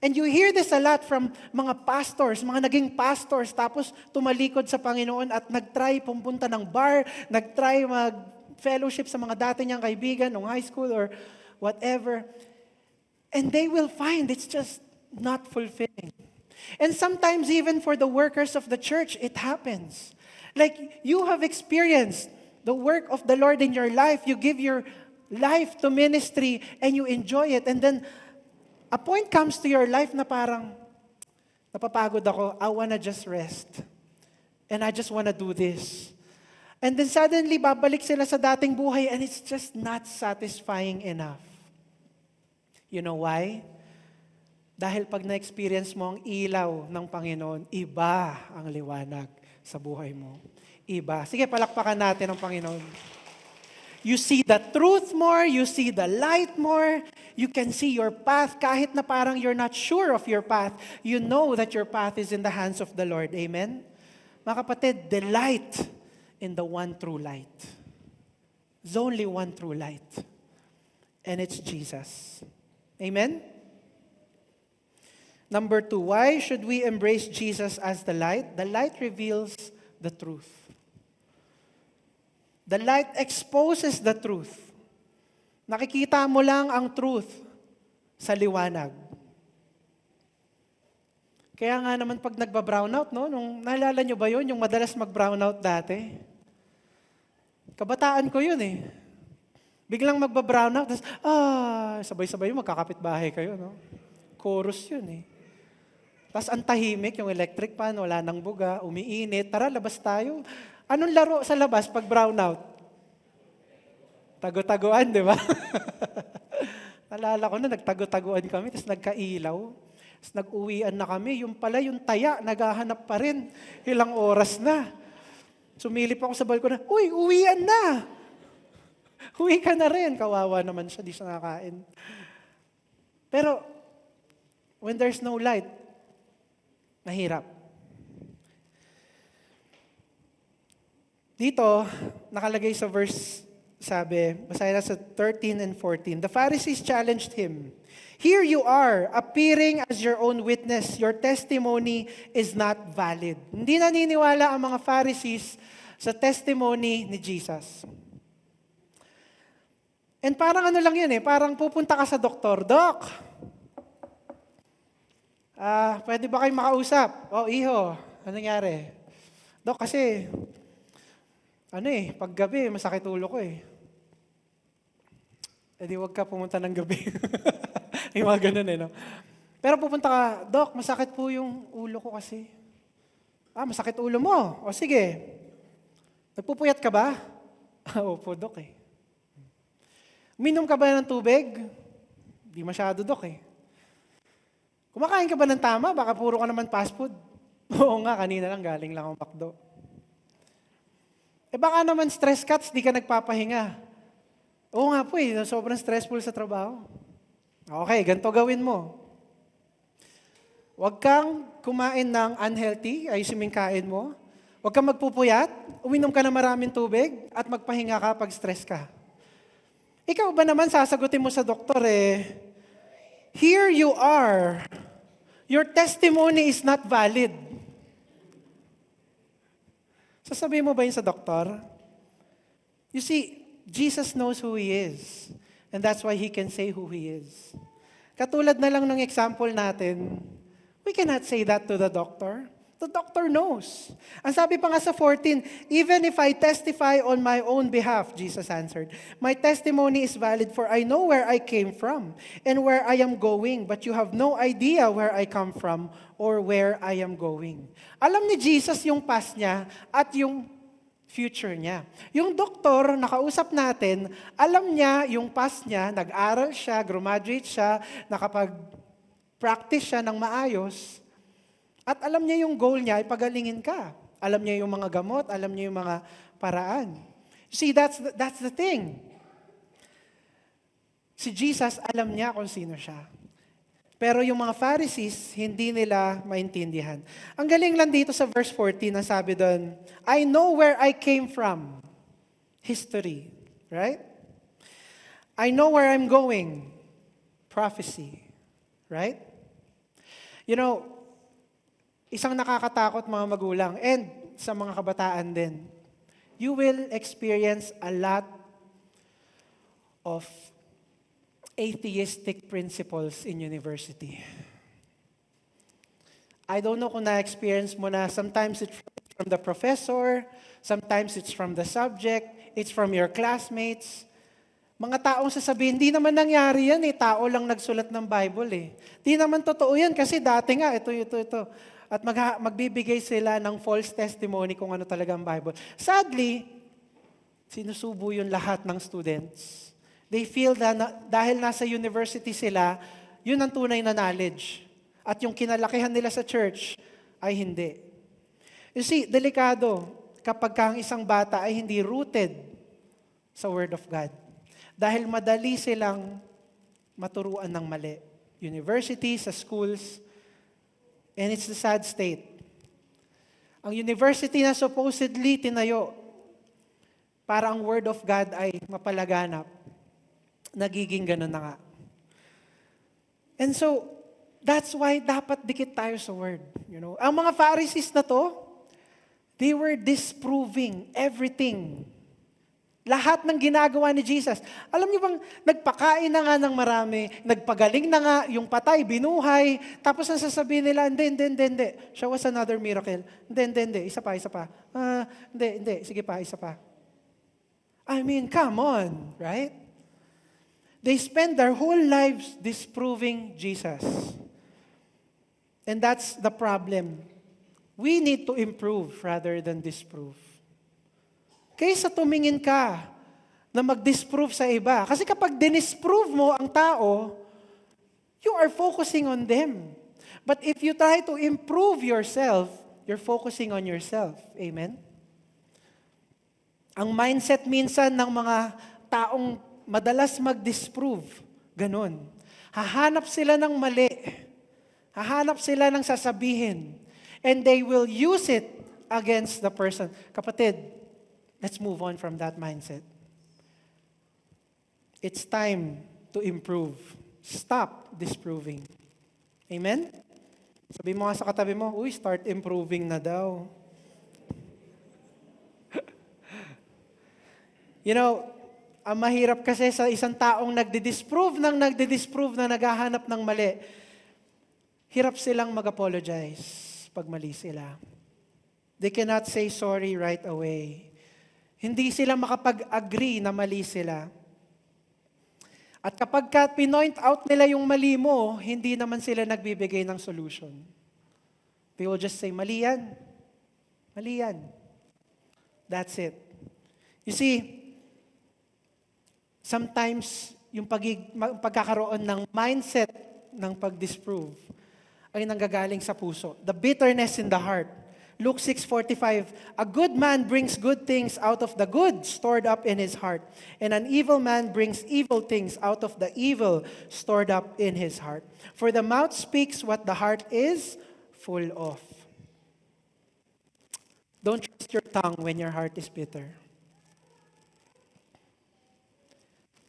[SPEAKER 5] And you hear this a lot from mga pastors, mga naging pastors, tapos tumalikod sa Panginoon at nag-try pumunta ng bar, nag-try mag-fellowship sa mga dati niyang kaibigan nung high school or whatever. And they will find it's just not fulfilling. And sometimes even for the workers of the church, it happens. Like you have experienced the work of the Lord in your life, you give your life to ministry and you enjoy it. And then a point comes to your life na parang, napapagod ako, I wanna just rest. And I just wanna do this. And then suddenly, babalik sila sa dating buhay and it's just not satisfying enough. You know why? Dahil pag na-experience mo ang ilaw ng Panginoon, iba ang liwanag sa buhay mo. Iba. Sige, palakpakan natin ang Panginoon. You see the truth more, you see the light more, you can see your path kahit na parang you're not sure of your path. You know that your path is in the hands of the Lord. Amen? Mga kapatid, delight in the one true light. There's only one true light. And it's Jesus. Amen? Number 2, why should we embrace Jesus as the light? The light reveals the truth. The light exposes the truth. Nakikita mo lang ang truth sa liwanag. Kaya nga naman pag nagba-brownout, no? Naalala nyo ba yun? Yung madalas mag-brownout dati? Kabataan ko yun eh. Biglang magba-brownout, tapos, sabay-sabay yung magkakapit-bahay kayo, no? Chorus yun eh. Tapos ang tahimik, yung electric fan, wala nang buga, umiinit, tara, labas tayo. Anong laro sa labas pag brownout? Tago-taguan, di ba? Nalala ko na, nagtago-taguan kami, tapos nagkailaw. Tapos nag-uwian na kami. Yung pala, yung taya, naghahanap pa rin. Ilang oras na. Sumilip ako sa balkon na, uy, uwian na! Uwi ka na rin. Kawawa naman siya, di siya nakakain. Pero, when there's no light, mahirap. Dito, nakalagay sa verse, sabi, basahin na sa 13 and 14. The Pharisees challenged him. Here you are, appearing as your own witness. Your testimony is not valid. Hindi naniniwala ang mga Pharisees sa testimony ni Jesus. And parang ano lang yun eh, parang pupunta ka sa doktor, Doc, pwede ba kayong makausap? Iho, ano nangyari? Doc, kasi, paggabi, masakit ulo ko eh. Di wag ka pumunta ng gabi. Yung mga ganun no? Pero pupunta ka, Doc, masakit po yung ulo ko kasi. Masakit ulo mo? O sige. Nagpupuyat ka ba? Opo, Doc eh. Uminom ka ba ng tubig? Di masyado, Doc eh. Kumakain ka ba ng tama? Baka puro ka naman fast food. Oo nga, kanina lang galing lang akong McDo. Baka naman stress cuts, di ka nagpapahinga. Oo nga po sobrang stressful sa trabaho. Okay, ganito gawin mo. Huwag kang kumain ng unhealthy, ayusin mo yung kain mo. Huwag kang magpupuyat, uminom ka ng maraming tubig, at magpahinga ka pag stress ka. Ikaw ba naman sasagutin mo sa doktor here you are, your testimony is not valid. Sasabihin mo ba yun sa doktor? You see, Jesus knows who He is. And that's why He can say who He is. Katulad na lang ng example natin, we cannot say that to the doctor. The doctor knows. Ang sabi pa nga sa 14, even if I testify on my own behalf, Jesus answered, my testimony is valid for I know where I came from and where I am going, but you have no idea where I come from or where I am going. Alam ni Jesus yung past niya at yung future niya. Yung doktor, nakausap natin, alam niya yung past niya, nag-aral siya, graduate siya, nakapag-practice siya ng maayos, at alam niya yung goal niya ay pagalingin ka. Alam niya yung mga gamot, alam niya yung mga paraan. See, that's the thing. Si Jesus, alam niya kung sino siya. Pero yung mga Pharisees, hindi nila maintindihan. Ang galing lang dito sa verse 14, ang sabi doon, I know where I came from. History, right? I know where I'm going. Prophecy, right? You know, isang nakakatakot mga magulang and sa mga kabataan din, you will experience a lot of atheistic principles in university. I don't know kung na-experience mo na sometimes it's from the professor, sometimes it's from the subject, it's from your classmates. Mga taong sasabihin, hindi naman nangyari yan tao lang nagsulat ng Bible Di naman totoo yan kasi dati nga, ito. At magbibigay sila ng false testimony kung ano talaga ang Bible. Sadly, sinusubo yun lahat ng students. They feel that dahil nasa university sila, yun ang tunay na knowledge. At yung kinalakihan nila sa church ay hindi. You see, delikado kapag ang isang bata ay hindi rooted sa Word of God. Dahil madali silang maturuan ng mali. University, sa schools, and it's the sad state. Ang university na supposedly tinayo para ang Word of God ay mapalaganap, nagiging ganun na nga. And so, that's why dapat dikit tayo sa Word. Ang mga Pharisees na to, they were disproving everything. Lahat ng ginagawa ni Jesus. Alam niyo bang, nagpakain na nga ng marami, nagpagaling na nga, yung patay, binuhay, tapos ang sasabihin nila, hindi. Show us another miracle. Hindi. Isa pa. Hindi. Sige pa, isa pa. I mean, come on, right? They spend their whole lives disproving Jesus. And that's the problem. We need to improve rather than disprove. Kaysa tumingin ka na mag-disprove sa iba. Kasi kapag dinisprove mo ang tao, you are focusing on them. But if you try to improve yourself, you're focusing on yourself. Amen? Ang mindset minsan ng mga taong madalas mag-disprove, ganun. Hahanap sila ng mali. Hahanap sila ng sasabihin. And they will use it against the person. Kapatid, let's move on from that mindset. It's time to improve. Stop disproving. Amen? Sabi mo nga sa katabi mo, start improving na daw. Ang mahirap kasi sa isang taong nagdi-disprove na naghahanap ng mali, hirap silang mag-apologize pag mali sila. They cannot say sorry right away. Hindi sila makapag-agree na mali sila. At kapag pinoint out nila yung mali mo, hindi naman sila nagbibigay ng solution. They will just say, mali yan. Mali yan. That's it. You see, sometimes yung pagkakaroon ng mindset ng pag-disprove ay nanggagaling sa puso. The bitterness in the heart. Luke 6:45, a good man brings good things out of the good stored up in his heart, and an evil man brings evil things out of the evil stored up in his heart. For the mouth speaks what the heart is full of. Don't trust your tongue when your heart is bitter.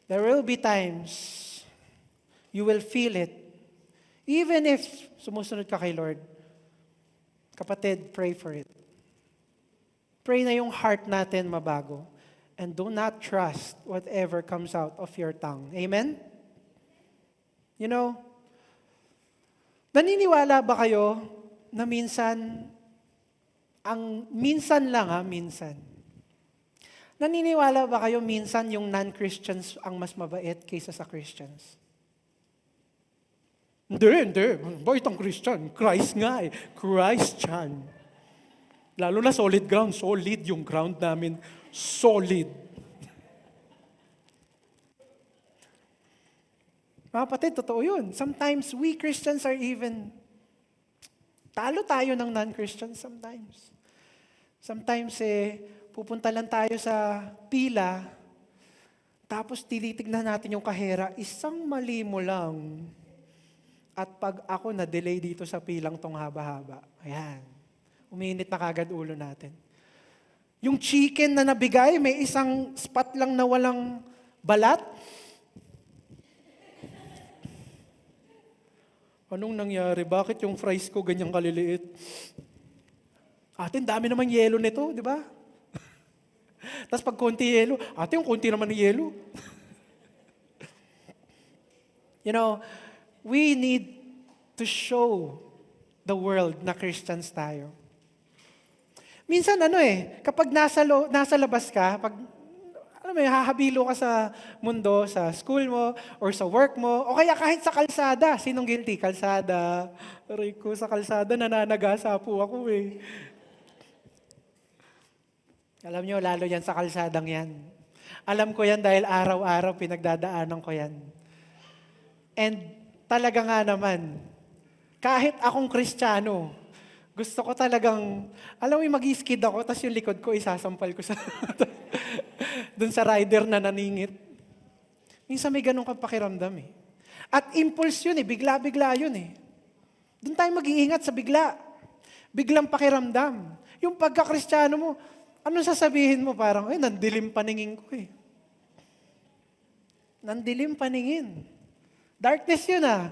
[SPEAKER 5] There will be times you will feel it. Even if sumusunod ka kay Lord, kapatid, pray for it. Pray na yung heart natin mabago. And do not trust whatever comes out of your tongue. Amen? You know, naniniwala ba kayo na minsan minsan. Naniniwala ba kayo minsan yung non-Christians ang mas mabait kaysa sa Christians? Hindi. Bait ang Christian. Christ nga eh. Christian. Lalo na solid ground. Solid yung ground namin. Solid. Mga kapatid, totoo yun. Sometimes we Christians are even, talo tayo ng non-Christians sometimes. Sometimes pupunta lang tayo sa pila, tapos tinitignan natin yung kahera, isang mali mo lang. At pag ako na-delay dito sa pilang tong haba-haba, ayan, uminit na kagad ulo natin. Yung chicken na nabigay, may isang spot lang na walang balat. Anong nangyari? Bakit yung fries ko ganyang kaliliit? Atin, dami naman yelo nito, di ba? Tapos pag konti yelo, yung konti naman ng yelo. You know, we need to show the world na Christians tayo. Minsan kapag nasa labas ka, pag hahabilo ka sa mundo, sa school mo, or sa work mo, o kaya kahit sa kalsada. Sinong guilty? Kalsada. Aray ko, sa kalsada, nananagasa po ako eh. Alam nyo, lalo yan sa kalsadang yan. Alam ko yan dahil araw-araw pinagdadaanan ko yan. And talaga nga naman, kahit akong Kristiyano, gusto ko talagang, alam mo, mag-skid ako, tapos yung likod ko, isasampal ko sa dun sa rider na naningit. Minsan may ganun kang pakiramdam eh. At impulse yun eh, bigla-bigla yun eh. Doon tayo mag-iingat sa bigla. Biglang pakiramdam. Yung pagka-Kristiyano mo, anong sasabihin mo? Parang, nandilim paningin ko eh. Nandilim paningin. Darkness yun ah.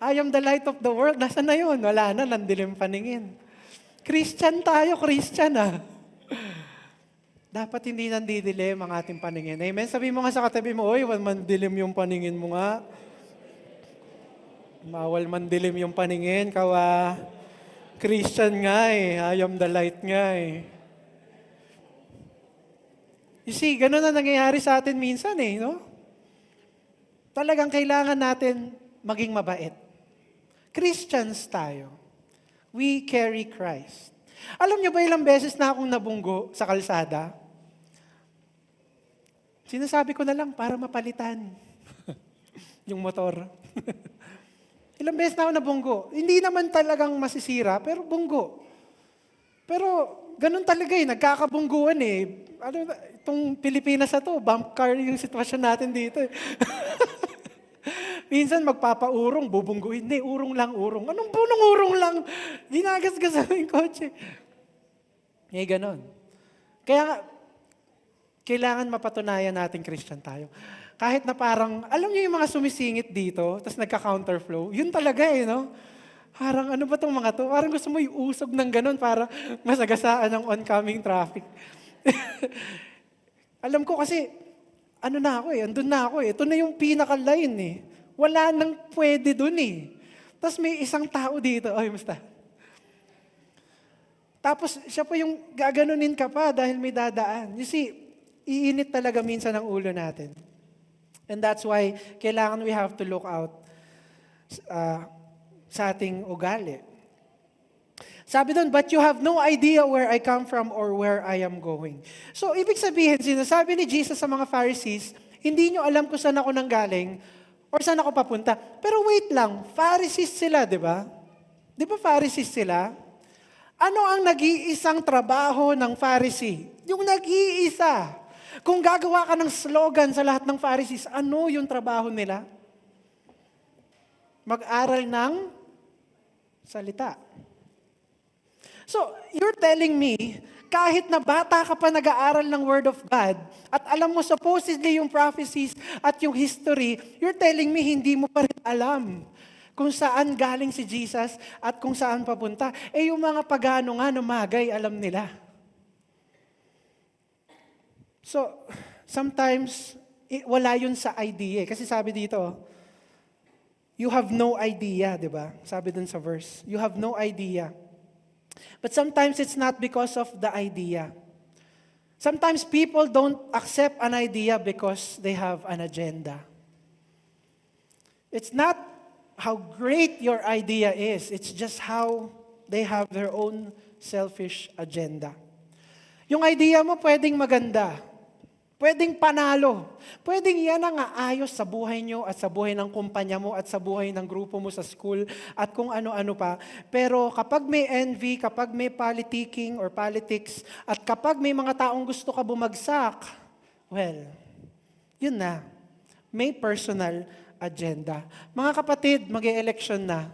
[SPEAKER 5] I am the light of the world. Nasaan na yun? Wala na, nandilim paningin. Christian tayo, Christian ah. Dapat hindi nandidilim ang ating paningin. Amen? Sabi mo nga sa katabi mo, oy, mandilim yung paningin mo nga. Bawal mandilim yung paningin, kawa. Christian nga eh. I am the light nga eh. You see, ganun na nangyayari sa atin minsan eh, no? Talagang kailangan natin maging mabait. Christians tayo. We carry Christ. Alam niyo ba ilang beses na akong nabunggo sa kalsada? Sinasabi ko na lang para mapalitan yung motor. Ilang beses na ako nabunggo. Hindi naman talagang masisira, pero bunggo. Pero ganun talaga eh, nagkakabungguan eh. Itong Pilipinas na to, bump car yung sitwasyon natin dito eh. Minsan magpapaurong, bubungguin. Hindi, urong lang, urong. Anong punong urong lang? Ginagasgas yung kotse. Eh, ganun. Kaya kailangan mapatunayan natin Christian tayo. Kahit na parang, alam niyo yung mga sumisingit dito, tapos nagka-counterflow, yun talaga eh, no? Parang ano ba itong mga to? Parang gusto mo iusog ng ganun para masagasaan ng oncoming traffic. Alam ko kasi, andun na ako eh. Ito na yung pinaka-line eh. Wala nang pwede dun eh. Tapos may isang tao dito, ay, basta. Tapos siya pa yung gaganunin ka pa dahil may dadaan. You see, iinit talaga minsan ang ulo natin. And that's why kailangan we have to look out sa ating ugali. Sabi doon, but you have no idea where I come from or where I am going. So, ibig sabihin, sinasabi ni Jesus sa mga Pharisees, hindi nyo alam kung saan ako nanggaling or saan ako papunta. Pero wait lang, Pharisees sila, di ba? Di ba Pharisees sila? Ano ang nag-iisang trabaho ng Pharisee? Yung nag-iisa. Kung gagawa ka ng slogan sa lahat ng Pharisees, ano yung trabaho nila? Mag-aral ng salita. So, you're telling me, kahit na bata ka pa nag-aaral ng Word of God, at alam mo supposedly yung prophecies at yung history, you're telling me hindi mo pa rin alam kung saan galing si Jesus at kung saan papunta. Eh yung mga pagano nga numagay, alam nila. So, sometimes, wala yun sa idea. Kasi sabi dito, you have no idea, di ba? Sabi dun sa verse, you have no idea. But sometimes it's not because of the idea. Sometimes people don't accept an idea because they have an agenda. It's not how great your idea is. It's just how they have their own selfish agenda. Yung idea mo pwedeng maganda. Pwedeng panalo. Pwedeng yan ang aayos sa buhay nyo at sa buhay ng kumpanya mo at sa buhay ng grupo mo sa school at kung ano-ano pa. Pero kapag may envy, kapag may politicking or politics, at kapag may mga taong gusto ka bumagsak, well, yun na. May personal agenda. Mga kapatid, mag-e-election na.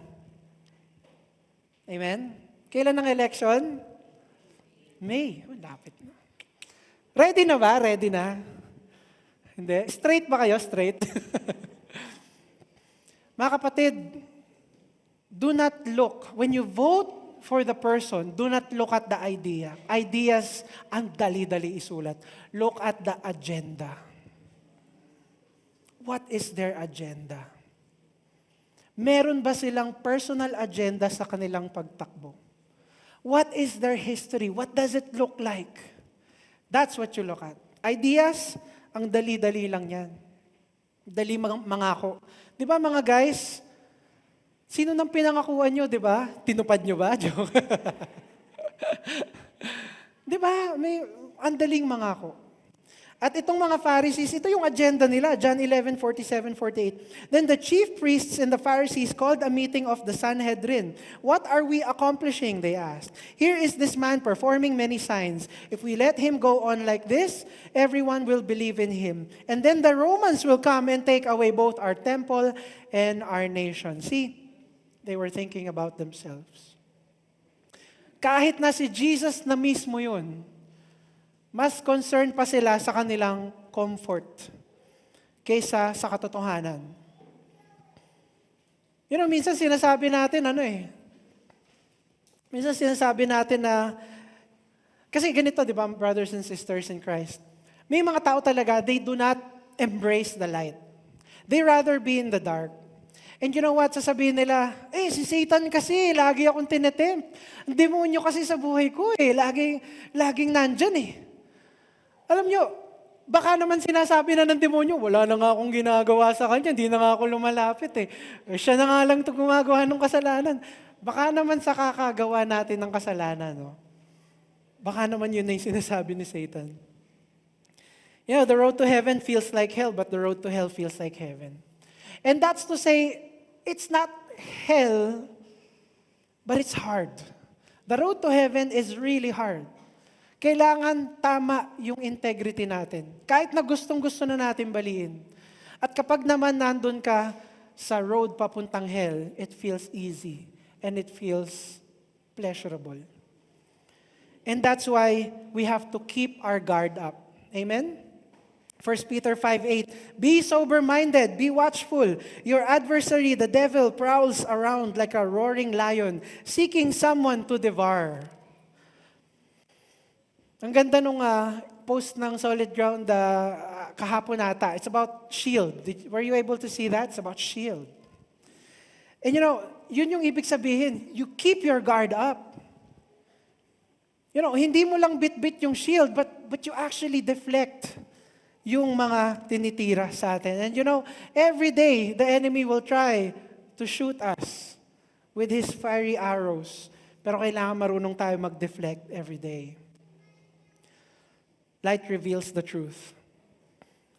[SPEAKER 5] Amen? Kailan ang election? May. Lapit na. Ready na ba? Ready na? Hindi. Straight ba kayo? Straight? Mga kapatid, do not look. When you vote for the person, do not look at the idea. Ideas, ang dali-dali isulat. Look at the agenda. What is their agenda? Meron ba silang personal agenda sa kanilang pagtakbo? What is their history? What does it look like? That's what you look at. Ideas, ang dali-dali lang yan. Dali mangako. Di ba mga guys, sino nang pinangakuan nyo, di ba? Tinupad nyo ba? Joke. Di ba? Ang daling mangako. At itong mga Pharisees, ito yung agenda nila. John 11:47-48. Then the chief priests and the Pharisees called a meeting of the Sanhedrin. What are we accomplishing? They asked. Here is this man performing many signs. If we let him go on like this, everyone will believe in him. And then the Romans will come and take away both our temple and our nation. See, they were thinking about themselves. Kahit na si Jesus na mismo yun, mas concerned pa sila sa kanilang comfort kaysa sa katotohanan. Minsan sinasabi natin, minsan sinasabi natin na, kasi ganito, di ba, brothers and sisters in Christ, may mga tao talaga, they do not embrace the light. They rather be in the dark. And you know what, sasabihin nila, si Satan kasi, lagi akong tinetempt. Ang demonyo kasi sa buhay ko, laging nandyan . Alam nyo, baka naman sinasabi na ng demonyo, wala na nga akong ginagawa sa kanya, hindi na nga ako lumalapit . Siya na nga lang gumagawa ng kasalanan. Baka naman sa kakagawa natin ng kasalanan, baka naman yun na yung sinasabi ni Satan. The road to heaven feels like hell, but the road to hell feels like heaven. And that's to say, it's not hell, but it's hard. The road to heaven is really hard. Kailangan tama yung integrity natin. Kahit na gustong-gusto na natin baliin. At kapag naman nandun ka sa road papuntang hell, it feels easy and it feels pleasurable. And that's why we have to keep our guard up. Amen? 1 Peter 5:8, be sober-minded, be watchful. Your adversary, the devil, prowls around like a roaring lion, seeking someone to devour. Ang ganda nung post ng Solid Ground kahapon nata. It's about shield. Were you able to see that? It's about shield. And yun yung ibig sabihin. You keep your guard up. Hindi mo lang bit-bit yung shield, but you actually deflect yung mga tinitira sa atin. And every day, the enemy will try to shoot us with his fiery arrows. Pero kailangan marunong tayo mag-deflect every day. Light reveals the truth.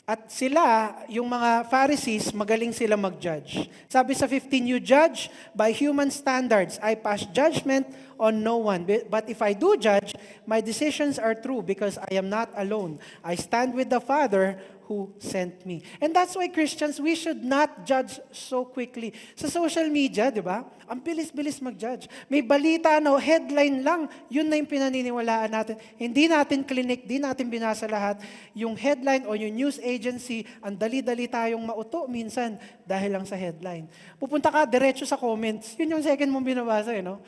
[SPEAKER 5] At sila, yung mga Pharisees, magaling sila mag-judge. Sabi sa 15, you judge by human standards. I pass judgment on no one. But if I do judge, my decisions are true because I am not alone. I stand with the Father who sent me. And that's why Christians, we should not judge so quickly. Sa social media, di ba? Ang bilis-bilis mag-judge. May balita na headline lang, yun na yung pinaniniwalaan natin. Hindi natin clinic, di natin binasa lahat. Yung headline o yung news agency, ang dali-dali tayong mauto minsan dahil lang sa headline. Pupunta ka diretso sa comments. Yun yung second mong binabasa, no?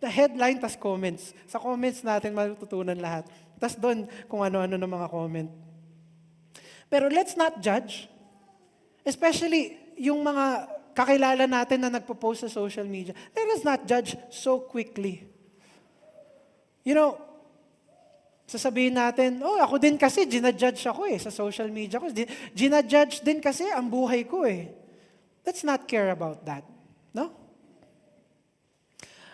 [SPEAKER 5] The headline tas comments. Sa comments natin matututunan lahat. Tas doon kung ano-ano ng mga comment. Pero let's not judge. Especially yung mga kakilala natin na nagpo-post sa social media. Let us not judge so quickly. You know, sasabihin natin, oh, ako din kasi, ginajudge ako sa social media ko. Ginajudge din kasi ang buhay ko Let's not care about that. No?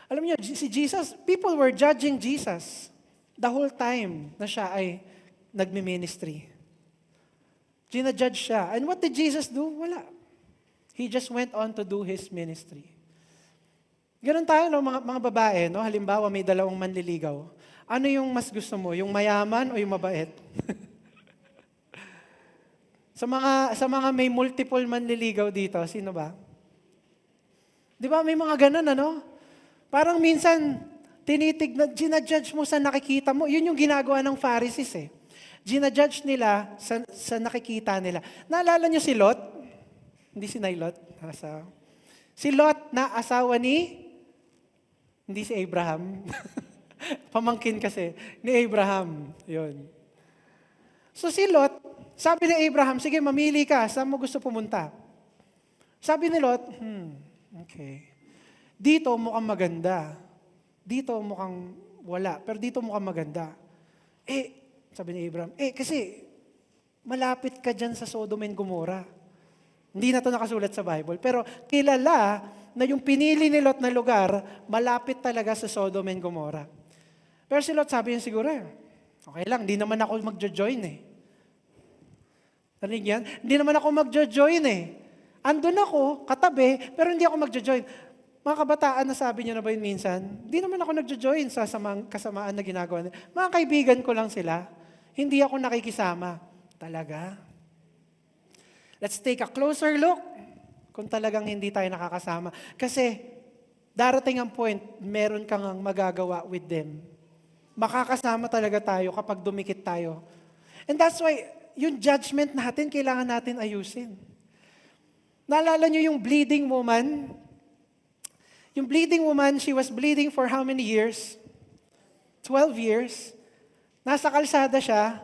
[SPEAKER 5] Alam niyo, si Jesus, people were judging Jesus the whole time na siya ay nagmi-ministry. Ginajudge siya. And what did Jesus do? Wala. He just went on to do His ministry. Ganun tayo, no, mga babae, no? Halimbawa, may dalawang manliligaw. Ano yung mas gusto mo? Yung mayaman o yung mabait? sa mga may multiple manliligaw dito, sino ba? Di ba may mga ganun, ano? Parang minsan, ginajudge mo sa nakikita mo. Yun yung ginagawa ng Pharisees Ginajudge nila sa nakikita nila. Naalala niyo si Lot? Hindi si Nailot. Si Lot na asawa hindi si Abraham. Pamangkin kasi ni Abraham. Yun. So si Lot, sabi ni Abraham, sige mamili ka, saan mo gusto pumunta? Sabi ni Lot, okay. Dito mukhang maganda. Dito mukhang wala. Pero dito mukhang maganda. Sabi ni Abraham, kasi malapit ka dyan sa Sodom and Gomorrah. Hindi na ito nakasulat sa Bible. Pero kilala na yung pinili ni Lot na lugar, malapit talaga sa Sodom and Gomorrah. Pero si Lot sabi niya siguro, okay lang, hindi naman ako magjo-join Narinig yan? Hindi naman ako magjo-join Andun ako, katabi, pero hindi ako magjo-join. Mga kabataan, nasabi niyo na ba yun minsan? Hindi naman ako nagjo-join sa kasamaan na ginagawa nila. Mga kaibigan ko lang sila. Hindi ako nakikisama. Talaga. Let's take a closer look kung talagang hindi tayo nakakasama. Kasi darating ang point, meron kang magagawa with them. Makakasama talaga tayo kapag dumikit tayo. And that's why, yung judgment natin, kailangan natin ayusin. Naalala niyo yung bleeding woman? Yung bleeding woman, she was bleeding for how many years? 12 years. Nasa kalsada siya,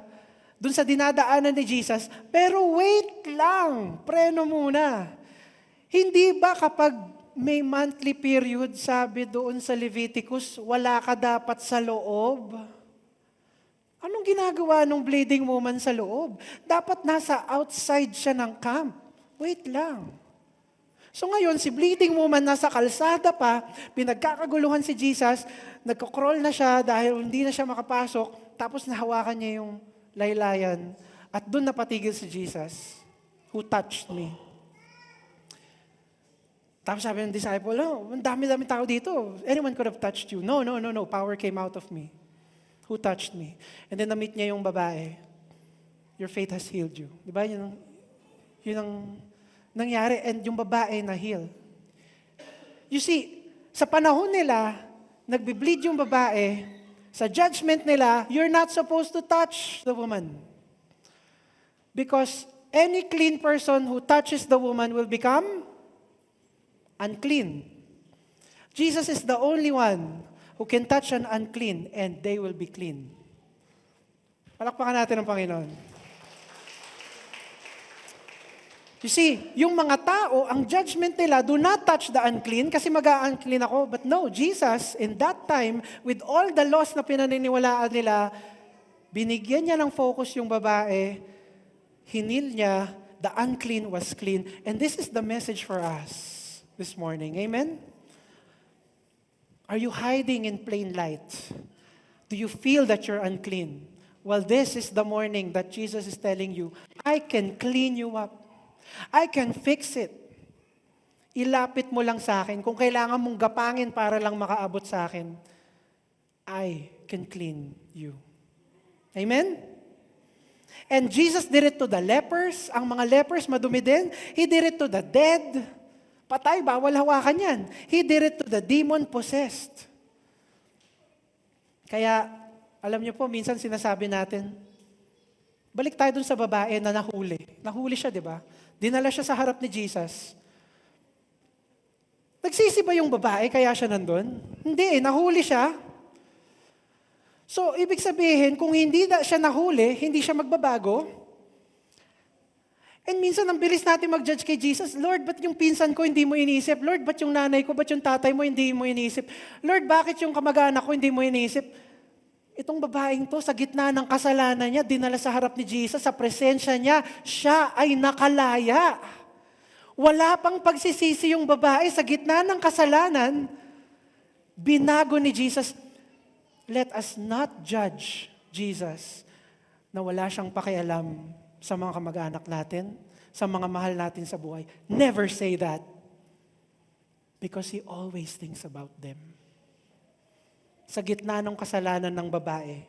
[SPEAKER 5] dun sa dinadaanan ni Jesus, pero wait lang, preno muna. Hindi ba kapag may monthly period, sabi doon sa Leviticus, wala ka dapat sa loob? Anong ginagawa ng bleeding woman sa loob? Dapat nasa outside siya ng camp. Wait lang. So ngayon, si bleeding woman nasa kalsada pa, pinagkakaguluhan si Jesus, nagko-crawl na siya dahil hindi na siya makapasok, tapos nahawakan niya yung laylayan at doon napatigil si Jesus, who touched me. Tapos sabi ng disciple, ang dami-dami tao dito. Anyone could have touched you. No. Power came out of me. Who touched me? And then na-meet niya yung babae. Your faith has healed you. Di ba? Yun ang nangyari. And yung babae na-heal. You see, sa panahon nila, nagbe-bleed yung babae, sa judgment nila, you're not supposed to touch the woman. Because any clean person who touches the woman will become unclean. Jesus is the only one who can touch an unclean and they will be clean. Palakpakan natin ang Panginoon. You see, yung mga tao, ang judgment nila, do not touch the unclean kasi mag-unclean ako. But no, Jesus, in that time, with all the laws na pinaniniwalaan nila, binigyan niya ng focus yung babae, hinil niya, the unclean was clean. And this is the message for us this morning. Amen? Are you hiding in plain light? Do you feel that you're unclean? Well, this is the morning that Jesus is telling you, I can clean you up. I can fix it. Ilapit mo lang sa akin. Kung kailangan mong gapangin para lang makaabot sa akin, I can clean you. Amen? And Jesus did it to the lepers. Ang mga lepers, madumi din. He did it to the dead. Patay, bawal hawakan yan. He did it to the demon-possessed. Kaya, alam niyo po, minsan sinasabi natin, balik tayo dun sa babae na nahuli. Nahuli siya, di ba? Dinala siya sa harap ni Jesus. Nagsisi ba yung babae kaya siya nandun? Hindi, nahuli siya. So, ibig sabihin, kung hindi siya nahuli, hindi siya magbabago. And minsan, ang bilis natin mag-judge kay Jesus, Lord, ba't yung pinsan ko hindi mo inisip? Lord, ba't yung nanay ko, ba't yung tatay mo hindi mo inisip? Lord, bakit yung kamag-anak ko hindi mo inisip? Itong babaeng to, sa gitna ng kasalanan niya, dinala sa harap ni Jesus, sa presensya niya, siya ay nakalaya. Wala pang pagsisisi yung babae sa gitna ng kasalanan, binago ni Jesus. Let us not judge Jesus na wala siyang pakialam sa mga kamag-anak natin, sa mga mahal natin sa buhay. Never say that. Because He always thinks about them. Sa gitna ng kasalanan ng babae,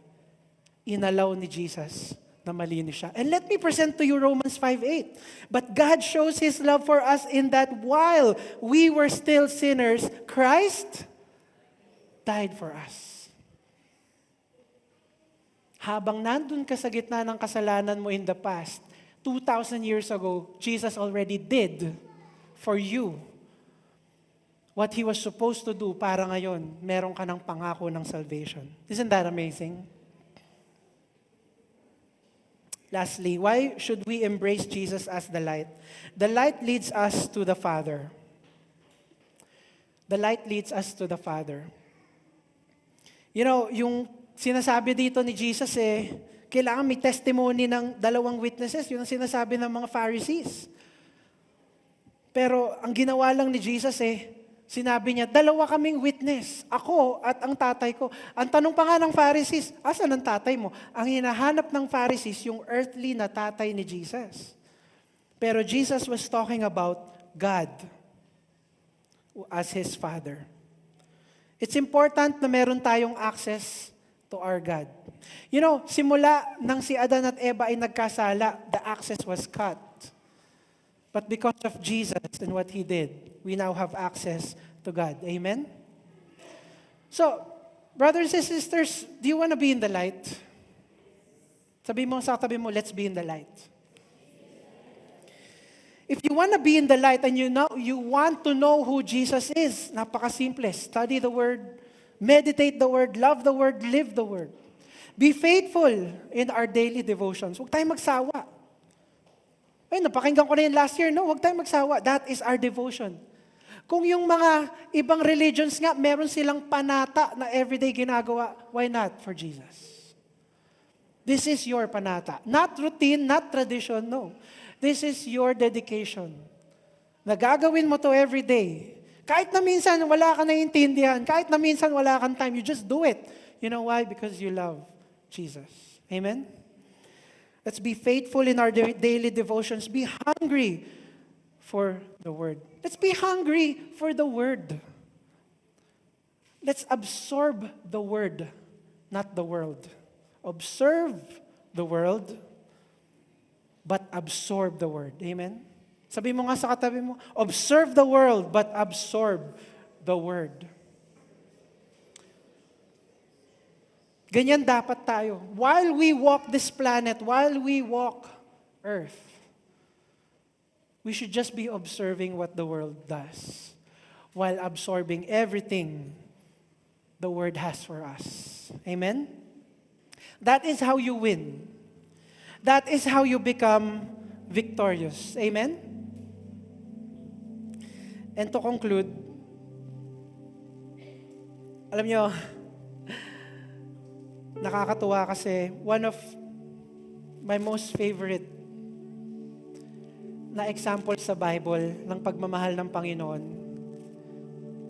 [SPEAKER 5] inalaw ni Jesus na malinis siya. And let me present to you Romans 5:8. But God shows His love for us in that while we were still sinners, Christ died for us. Habang nandun ka sa gitna ng kasalanan mo in the past, 2,000 years ago, Jesus already did for you what He was supposed to do para ngayon, meron ka ng pangako ng salvation. Isn't that amazing? Lastly, why should we embrace Jesus as the light? The light leads us to the Father. The light leads us to the Father. You know, yung sinasabi dito ni Jesus kailangan may testimony ng dalawang witnesses. Yun ang sinasabi ng mga Pharisees. Pero ang ginawa lang ni Jesus sinabi niya, dalawa kaming witness. Ako at ang tatay ko. Ang tanong pa nga ng Pharisees, asan ang tatay mo? Ang hinahanap ng Pharisees, yung earthly na tatay ni Jesus. Pero Jesus was talking about God as His Father. It's important na meron tayong access to our God. You know, simula nang si Adan at Eva ay nagkasala, the access was cut. But because of Jesus and what He did, we now have access to God. Amen? So, brothers and sisters, do you want to be in the light? Sabi mo sa katabi mo, let's be in the light. If you want to be in the light and you want to know who Jesus is, napakasimple. Study the Word, meditate the Word, love the Word, live the Word. Be faithful in our daily devotions. Huwag tayong magsawa. Ay, napakinggan ko na yun last year. No, huwag tayong magsawa. That is our devotion. Kung yung mga ibang religions nga, meron silang panata na everyday ginagawa, why not for Jesus? This is your panata. Not routine, not tradition, no. This is your dedication. Nagagawin mo to every day. Kahit na minsan wala ka naiintindihan, kahit na minsan wala kang time, you just do it. You know why? Because you love Jesus. Amen? Let's be faithful in our daily devotions. Be hungry for the Word. Let's be hungry for the Word. Let's absorb the Word, not the world. Observe the world, but absorb the Word. Amen? Sabi mo nga sa katabi mo, observe the world, but absorb the Word. Ganyan dapat tayo. While we walk this planet, while we walk Earth, we should just be observing what the world does while absorbing everything the Word has for us. Amen? That is how you win. That is how you become victorious. Amen? And to conclude, alam nyo, nakakatuwa kasi one of my most favorite na example sa Bible ng pagmamahal ng Panginoon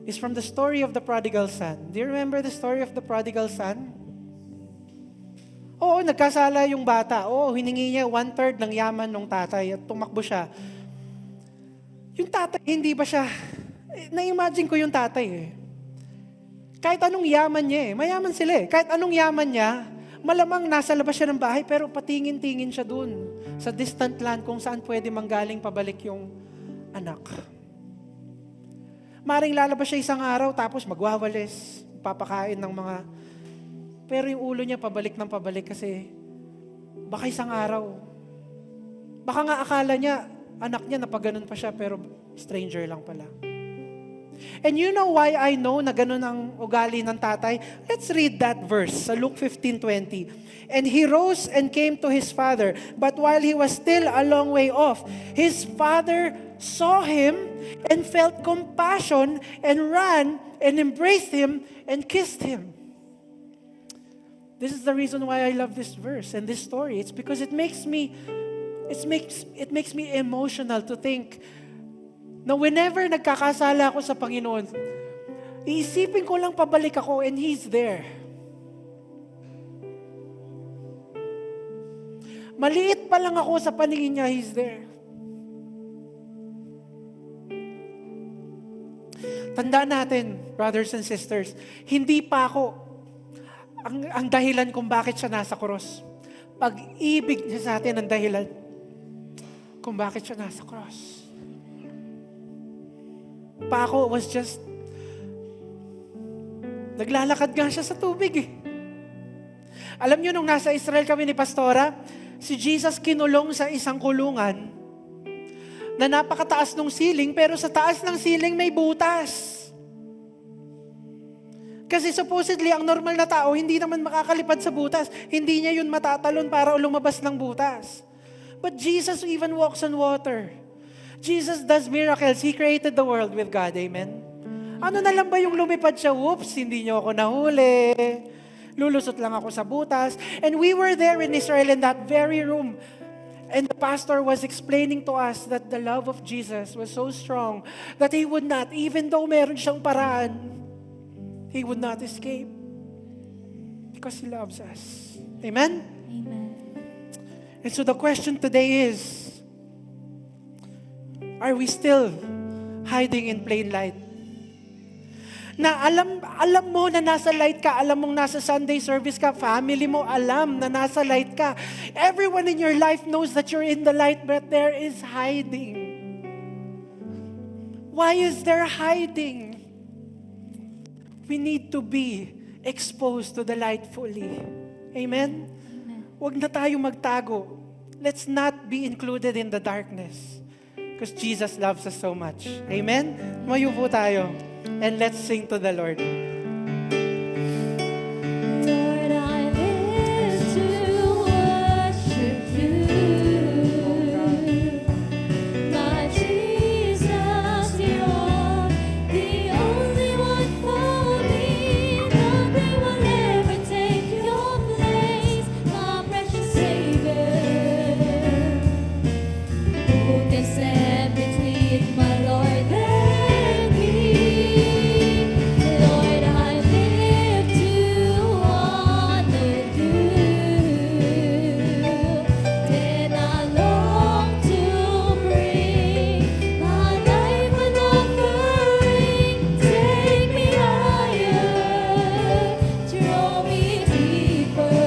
[SPEAKER 5] is from the story of the prodigal son. Do you remember the story of the prodigal son? Oo, nagkasala yung bata. Oo, hiningi niya 1/3 ng yaman ng tatay at tumakbo siya. Yung tatay, hindi ba siya... Na-imagine ko yung tatay Kahit anong yaman niya mayaman sila Kahit anong yaman niya, malamang nasa labas siya ng bahay pero patingin-tingin siya dun sa distant land kung saan pwede manggaling pabalik yung anak. Maring lalabas siya isang araw tapos magwawalis, papakain ng mga... Pero yung ulo niya pabalik ng pabalik kasi baka isang araw. Baka nga akala niya, anak niya napaganon pa siya pero stranger lang pala. And you know why I know na ganun ang ugali ng tatay? Let's read that verse sa Luke 15:20. And he rose and came to his father, but while he was still a long way off, his father saw him and felt compassion and ran and embraced him and kissed him. This is the reason why I love this verse and this story. It's because it makes me emotional to think na whenever nagkakasala ako sa Panginoon, iisipin ko lang pabalik ako and He's there. Maliit pa lang ako sa paningin niya, He's there. Tandaan natin, brothers and sisters, hindi pa ako ang dahilan kung bakit siya nasa cross. Pag-ibig niya sa atin ang dahilan kung bakit siya nasa cross. Paco was just, naglalakad nga siya sa tubig Alam niyo nung nasa Israel kami ni Pastora, si Jesus kinulong sa isang kulungan na napakataas ng ceiling, pero sa taas ng ceiling may butas. Kasi supposedly, ang normal na tao, hindi naman makakalipad sa butas. Hindi niya yun matatalon para lumabas ng butas. But Jesus even walks on water. Jesus does miracles. He created the world with God. Amen? Ano na lang ba yung lumipad siya? Whoops, hindi niyo ako nahuli. Lulusot lang ako sa butas. And we were there in Israel in that very room. And the pastor was explaining to us that the love of Jesus was so strong that He would not, even though meron siyang paraan, He would not escape. Because He loves us. Amen?
[SPEAKER 1] Amen.
[SPEAKER 5] And so the question today is, are we still hiding in plain light? Na alam mo na nasa light ka, alam mong nasa Sunday service ka, family mo alam na nasa light ka. Everyone in your life knows that you're in the light, but there is hiding. Why is there hiding? We need to be exposed to the light fully. Amen? Huwag na tayo magtago. Let's not be included in the darkness. Because Jesus loves us so much. Amen? Mayo po tayo. And let's sing to the Lord.
[SPEAKER 1] Lord, I live to worship you. My Jesus, you're the only one for me. Nothing will ever take your place, my precious Savior. Who can stand between my Lord and me? Lord, I live to honor you, and I long to bring my life an offering. Take me higher, draw me deeper.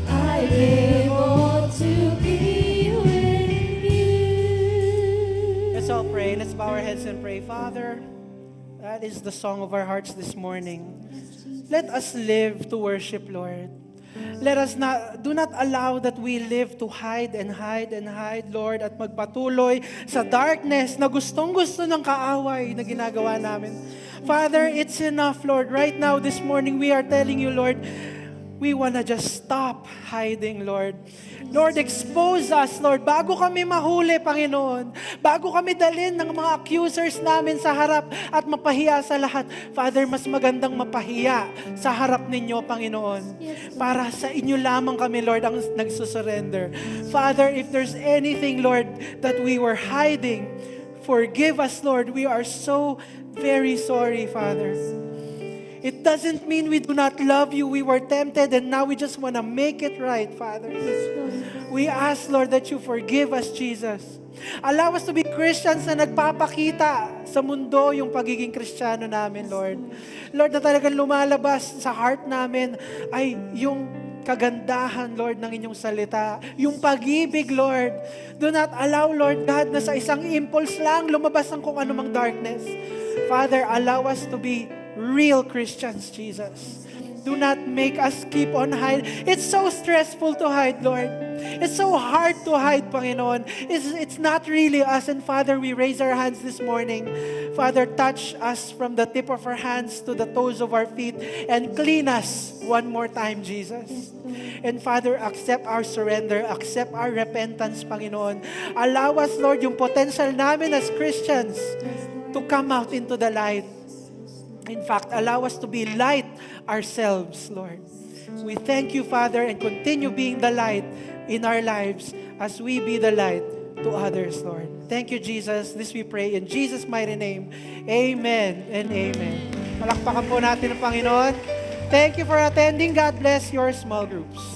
[SPEAKER 1] I live on to be with you.
[SPEAKER 5] Let's all pray. Let's bow our heads and pray. Father, that is the song of our hearts this morning. Let us live to worship, Lord. Do not allow that we live to hide and hide and hide, Lord, at magpatuloy sa darkness na gustong-gusto ng kaaway na ginagawa namin. Father, it's enough, Lord. Right now, this morning, we are telling you, Lord, we wanna just stop hiding, Lord. Lord, expose us, Lord. Bago kami mahuli, Panginoon. Bago kami dalhin ng mga accusers namin sa harap at mapahiya sa lahat. Father, mas magandang mapahiya sa harap ninyo, Panginoon. Para sa inyo lamang kami, Lord, ang nagsusurrender. Father, if there's anything, Lord, that we were hiding, forgive us, Lord. We are so very sorry, Father. It doesn't mean we do not love you. We were tempted and now we just want to make it right, Father. We ask, Lord, that you forgive us, Jesus. Allow us to be Christians na nagpapakita sa mundo yung pagiging Kristiyano namin, Lord. Lord, na talagang lumalabas sa heart namin ay yung kagandahan, Lord, ng inyong salita. Yung pag-ibig, Lord. Do not allow, Lord God, na sa isang impulse lang lumabas ang kung anumang darkness. Father, allow us to be real Christians, Jesus. Do not make us keep on hiding. It's so stressful to hide, Lord. It's so hard to hide, Panginoon. It's not really us. And Father, we raise our hands this morning. Father, touch us from the tip of our hands to the toes of our feet and clean us one more time, Jesus. And Father, accept our surrender, accept our repentance, Panginoon. Allow us, Lord, yung potential namin as Christians to come out into the light. In fact, allow us to be light ourselves, Lord. We thank you, Father, and continue being the light in our lives as we be the light to others, Lord. Thank you, Jesus. This we pray in Jesus' mighty name. Amen and amen. Palakpakan po natin ang Panginoon. Thank you for attending. God bless your small groups.